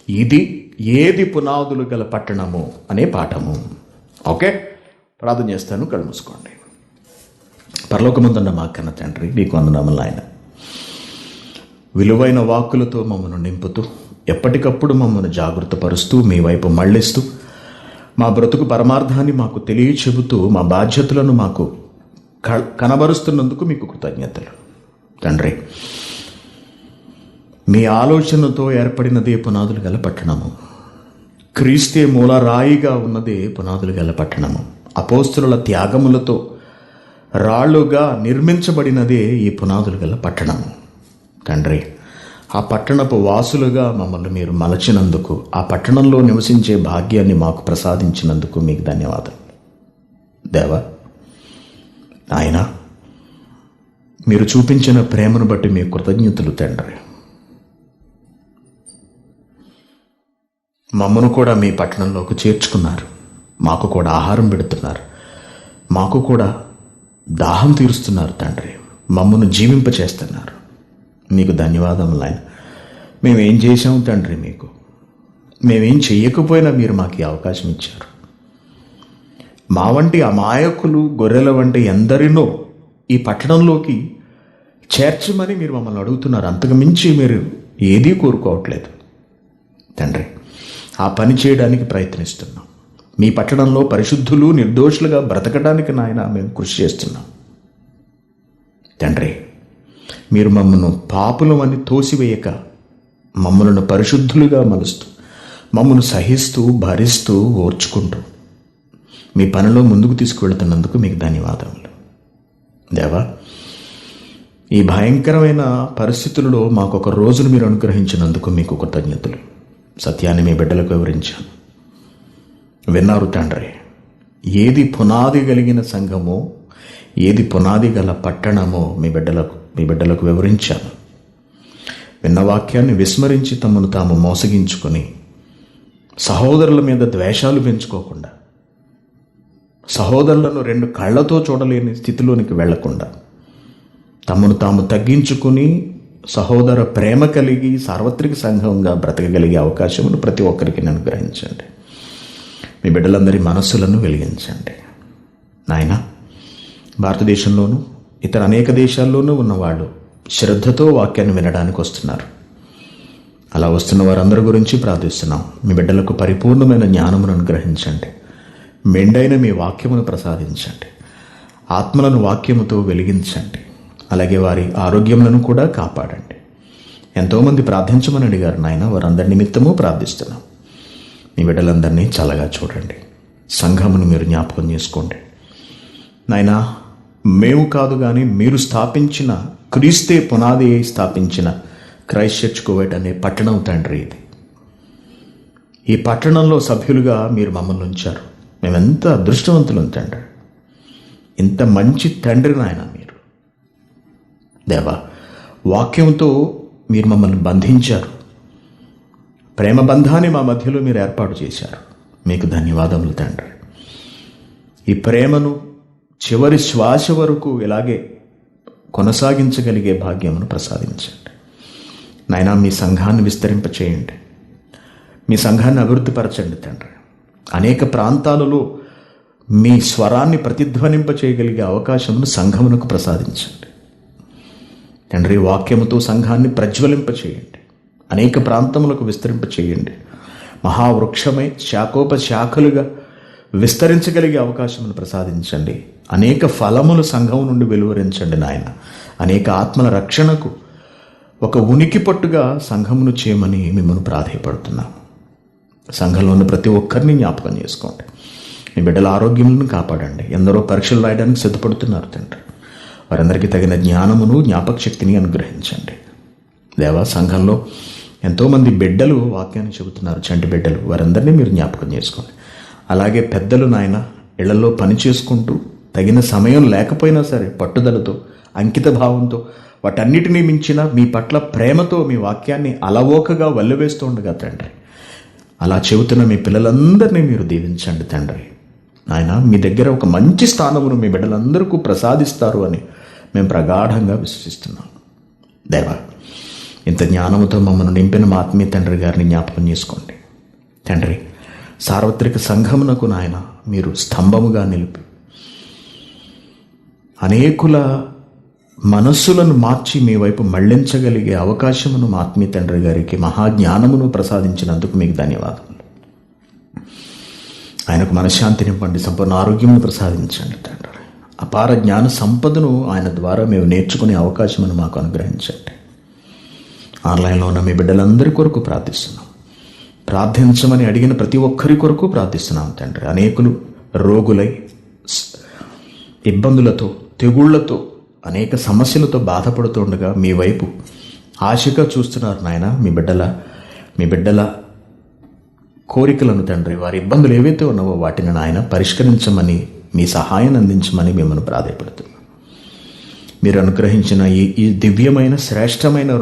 ఇది ఏది పునాదులు గల పట్టణము అనే పాఠము. ఓకే, ప్రార్థన చేస్తాను. కళ్ళు మూసుకోండి. పరలోకమందున్న మా కన్న తండ్రి, నీకు వందనములు నాయన. విలువైన వాక్కులతో మమ్మల్ని నింపుతూ, ఎప్పటికప్పుడు మమ్మల్ని జాగృతపరుస్తూ, మీ వైపు మళ్ళిస్తూ, మా బ్రతుకు పరమార్థాన్ని మాకు తెలియచెబుతూ, మా బాధ్యతలను మాకు కనబరుస్తున్నందుకు మీకు కృతజ్ఞతలు తండ్రి. మీ ఆలోచనతో ఏర్పడినదే పునాదులు గల పట్టణము. క్రీస్తే మూలరాయిగా ఉన్నదే పునాదులు గల పట్టణము. అపోస్తుల త్యాగములతో రాళ్ళుగా నిర్మించబడినదే ఈ పునాదులు గల పట్టణము తండ్రి. ఆ పట్టణపు వాసులుగా మమ్మల్ని మీరు మలచినందుకు, ఆ పట్టణంలో నివసించే భాగ్యాన్ని మాకు ప్రసాదించినందుకు మీకు ధన్యవాదాలు దేవా. ఆయన మీరు చూపించిన ప్రేమను బట్టి మీ కృతజ్ఞతలు తండ్రి. మమ్మను కూడా మీ పట్టణంలోకి చేర్చుకున్నారు. మాకు కూడా ఆహారం పెడుతున్నారు. మాకు కూడా దాహం తీరుస్తున్నారు తండ్రి. మమ్మను జీవింపచేస్తున్నారు. మీకు ధన్యవాదములు ఆయన. మేమేం చేశాము తండ్రి మీకు? మేమేం చెయ్యకపోయినా మీరు మాకు ఈ అవకాశం ఇచ్చారు. మా వంటి అమాయకులు, గొర్రెల వంటి ఎందరినో ఈ పట్టణంలోకి చేర్చమని మీరు మమ్మల్ని అడుగుతున్నారు. అంతకు మించి మీరు ఏదీ కోరుకోవట్లేదు తండ్రి. ఆ పని చేయడానికి ప్రయత్నిస్తున్నాం. మీ పట్టణంలో పరిశుద్ధులు, నిర్దోషులుగా బ్రతకడానికి నాయన మేము కృషి చేస్తున్నాం తండ్రి. మీరు మమ్మను పాపులమని తోసివేయక, మమ్మలను పరిశుద్ధులుగా మలుస్తూ, మమ్మను సహిస్తూ, భరిస్తూ, ఓర్చుకుంటూ మీ పనిలో ముందుకు తీసుకువెళుతున్నందుకు మీకు ధన్యవాదములు దేవా. ఈ భయంకరమైన పరిస్థితులలో మాకు ఒక రోజును మీరు అనుగ్రహించినందుకు మీకు కృతజ్ఞతలు. సత్యాన్ని మీ బిడ్డలకు వివరించాను. విన్నారు తండ్రి. ఏది పునాది కలిగిన సంఘమో, ఏది పునాది గల పట్టణమో మీ బిడ్డలకు వివరించాను. విన్న వాక్యాన్ని విస్మరించి తమను తాము మోసగించుకొని, సహోదరుల మీద ద్వేషాలు పెంచుకోకుండా, సహోదరులను రెండు కళ్ళతో చూడలేని స్థితిలోనికి వెళ్లకుండా, తమను తాము తగ్గించుకుని సహోదర ప్రేమ కలిగి సార్వత్రిక సంఘంగా బ్రతకగలిగే అవకాశమును ప్రతి ఒక్కరికి అనుగ్రహించండి. మీ బిడ్డలందరి మనస్సులను వెలిగించండి నాయన. భారతదేశంలోనూ ఇతర అనేక దేశాల్లోనూ ఉన్నవాళ్ళు శ్రద్ధతో వాక్యాన్ని వినడానికి వస్తున్నారు. అలా వస్తున్న వారందరి గురించి ప్రార్థిస్తున్నాం. మీ బిడ్డలకు పరిపూర్ణమైన జ్ఞానమును అనుగ్రహించండి. మెండైన మీ వాక్యమును ప్రసాదించండి. ఆత్మలను వాక్యముతో వెలిగించండి. అలాగే వారి ఆరోగ్యములను కూడా కాపాడండి. ఎంతోమంది ప్రార్థించమని అడిగారు నాయన. వారందరి నిమిత్తము ప్రార్థిస్తున్నాం. మీ బిడ్డలందరినీ చల్లగా చూడండి. సంఘమును మీరు జ్ఞాపకం చేసుకోండి నాయన. మేము కాదు కానీ మీరు స్థాపించిన, క్రీస్తే పునాది స్థాపించిన క్రైస్ట్ చర్చ్ కువైట్ అనే పట్టణం తండ్రి ఇది. ఈ పట్టణంలో సభ్యులుగా మీరు మమ్మల్ని ఉంచారు. మేమెంత అదృష్టవంతులం తండ్రి. ఇంత మంచి తండ్రి నాయన మీరు దేవా. వాక్యంతో మీరు మమ్మల్ని బంధించారు. ప్రేమ బంధాన్ని మా మధ్యలో మీరు ఏర్పాటు చేశారు. మీకు ధన్యవాదములు తండ్రి. ఈ ప్రేమను చివరి శ్వాస వరకు ఇలాగే కొనసాగించగలిగే భాగ్యమును ప్రసాదించండి నాయన. మీ సంఘాన్ని విస్తరింపచేయండి. మీ సంఘాన్ని అభివృద్ధిపరచండి తండ్రి. అనేక ప్రాంతాలలో మీ స్వరాన్ని ప్రతిధ్వనింప చేయగలిగే అవకాశమును సంఘమునకు ప్రసాదించండి తండ్రి. వాక్యముతో సంఘాన్ని ప్రజ్వలింపచేయండి. అనేక ప్రాంతములకు విస్తరింపచేయండి. మహావృక్షమై శాఖోపశాఖలుగా విస్తరించగలిగే అవకాశమును ప్రసాదించండి. అనేక ఫలములు సంఘం నుండి వెలువరించండి నాయన. అనేక ఆత్మల రక్షణకు ఒక ఉనికి పట్టుగా సంఘమును చేయమని మిమ్మల్ని ప్రాధేయపడుతున్నాము. సంఘంలో ఉన్న ప్రతి ఒక్కరిని జ్ఞాపకం చేసుకోండి. మీ బిడ్డల ఆరోగ్యములను కాపాడండి. ఎందరో పరీక్షలు రాయడానికి సిద్ధపడుతున్నారు తండ్రి. వారందరికీ తగిన జ్ఞానమును, జ్ఞాపక శక్తిని అనుగ్రహించండి దేవా. సంఘంలో ఎంతోమంది బిడ్డలు వాక్యాన్ని చెబుతున్నారు, చంటి బిడ్డలు. వారందరినీ మీరు జ్ఞాపకం చేసుకోండి. అలాగే పెద్దలు నాయన ఇళ్లలో పని చేసుకుంటూ తగిన సమయం లేకపోయినా సరే పట్టుదలతో, అంకిత భావంతో, వాటన్నిటినీ మించిన మీ పట్ల ప్రేమతో మీ వాక్యాన్ని అలవోకగా వల్లవేస్తూ ఉండగా తండ్రి, అలా చెబుతున్న మీ పిల్లలందరినీ మీరు దీవించండి తండ్రి. నాయన మీ దగ్గర ఒక మంచి స్థానమును మీ బిడ్డలందరికీ ప్రసాదిస్తారు అని మేము ప్రగాఢంగా విశ్వసిస్తున్నాం. దేవా, ఇంత జ్ఞానముతో మమ్మల్ని నింపిన మా ఆత్మీయ తండ్రి గారిని జ్ఞాపకం చేసుకోండి. తండ్రి, సార్వత్రిక సంఘమునకు నాయన మీరు స్తంభముగా నిలిపి అనేకుల మనస్సులను మార్చి మీ వైపు మళ్లించగలిగే అవకాశమును మా ఆత్మీయ తండ్రి గారికి మహాజ్ఞానమును ప్రసాదించినందుకు మీకు ధన్యవాదాలు. ఆయనకు మనశ్శాంతినివ్వండి, సంపూర్ణ ఆరోగ్యమును ప్రసాదించండి తండ్రి. అపార జ్ఞాన సంపదను ఆయన ద్వారా మేము నేర్చుకునే అవకాశమును మాకు అనుగ్రహించండి. ఆన్లైన్లో ఉన్న మీ బిడ్డలందరి కొరకు ప్రార్థిస్తున్నాం. ప్రార్థించమని అడిగిన ప్రతి ఒక్కరి కొరకు ప్రార్థిస్తున్నాం తండ్రి. అనేకులు రోగులై ఇబ్బందులతో, తెగుళ్లతో, అనేక సమస్యలతో బాధపడుతుండగా మీ వైపు ఆశగా చూస్తున్నారు నాయన. మీ బిడ్డల కోరికలను తండ్రి, వారి ఇబ్బందులు ఏవైతే ఉన్నావో వాటిని నాయన పరిష్కరించమని, మీ సహాయాన్ని అందించమని మిమ్మల్ని ప్రాధాయపడుతున్నాం. మీరు అనుగ్రహించిన ఈ దివ్యమైన శ్రేష్టమైన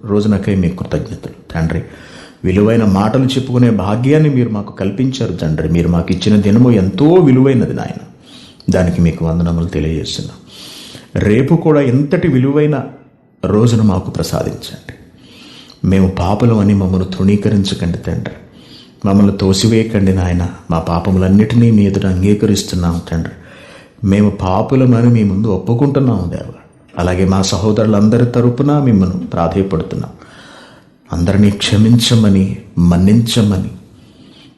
రోజునకై మీ కృతజ్ఞతలు తండ్రి. విలువైన మాటలు చెప్పుకునే భాగ్యాన్ని మీరు మాకు కల్పించారు తండ్రి. మీరు మాకు ఇచ్చిన దినము ఎంతో విలువైనది నాయన. దానికి మీకు వందనములు తెలియజేస్తున్నాం. రేపు కూడా ఎంతటి విలువైన రోజును మాకు ప్రసాదించండి. మేము పాపలం అని మమ్మల్ని తృణీకరించకండి తండ్రి. మమ్మల్ని తోసివేయకండి నాయన. మా పాపములన్నిటినీ మీ ఎదుట అంగీకరిస్తున్నాం తండ్రి. మేము పాపులమని మీ ముందు ఒప్పుకుంటున్నాము దేవ. అలాగే మా సహోదరులందరి తరపున మిమ్మల్ని ప్రాధేయపడుతున్నాం. అందరినీ క్షమించమని, మన్నించమని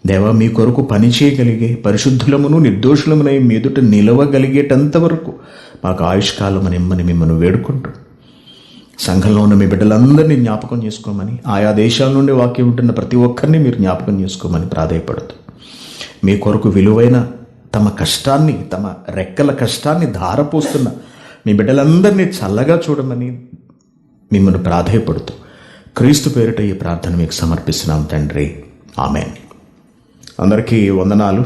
దేవా, మీ కొరకు పని చేయగలిగే పరిశుద్ధులమును నిర్దోషులమునై మీ ఎదుట నిలవగలిగేటంత వరకు మాకు ఆయుష్కాలమని ఇమ్మని మిమ్మల్ని వేడుకుంటూ, సంఘంలో ఉన్న మీ బిడ్డలందరినీ జ్ఞాపకం చేసుకోమని, ఆయా దేశాల నుండి వాక్యం ఉంటున్న ప్రతి ఒక్కరిని మీరు జ్ఞాపకం చేసుకోమని ప్రాధేయపడుతూ, మీ కొరకు విలువైన తమ కష్టాన్ని, తమ రెక్కల కష్టాన్ని ధారపోస్తున్న మీ బిడ్డలందరినీ చల్లగా చూడమని మిమ్మల్ని ప్రాధేయపడుతూ, క్రీస్తు పేరిట ఈ ప్రార్థన మీకు సమర్పిస్తున్నాం తండ్రి. ఆమేన్. అందరికీ వందనాలు.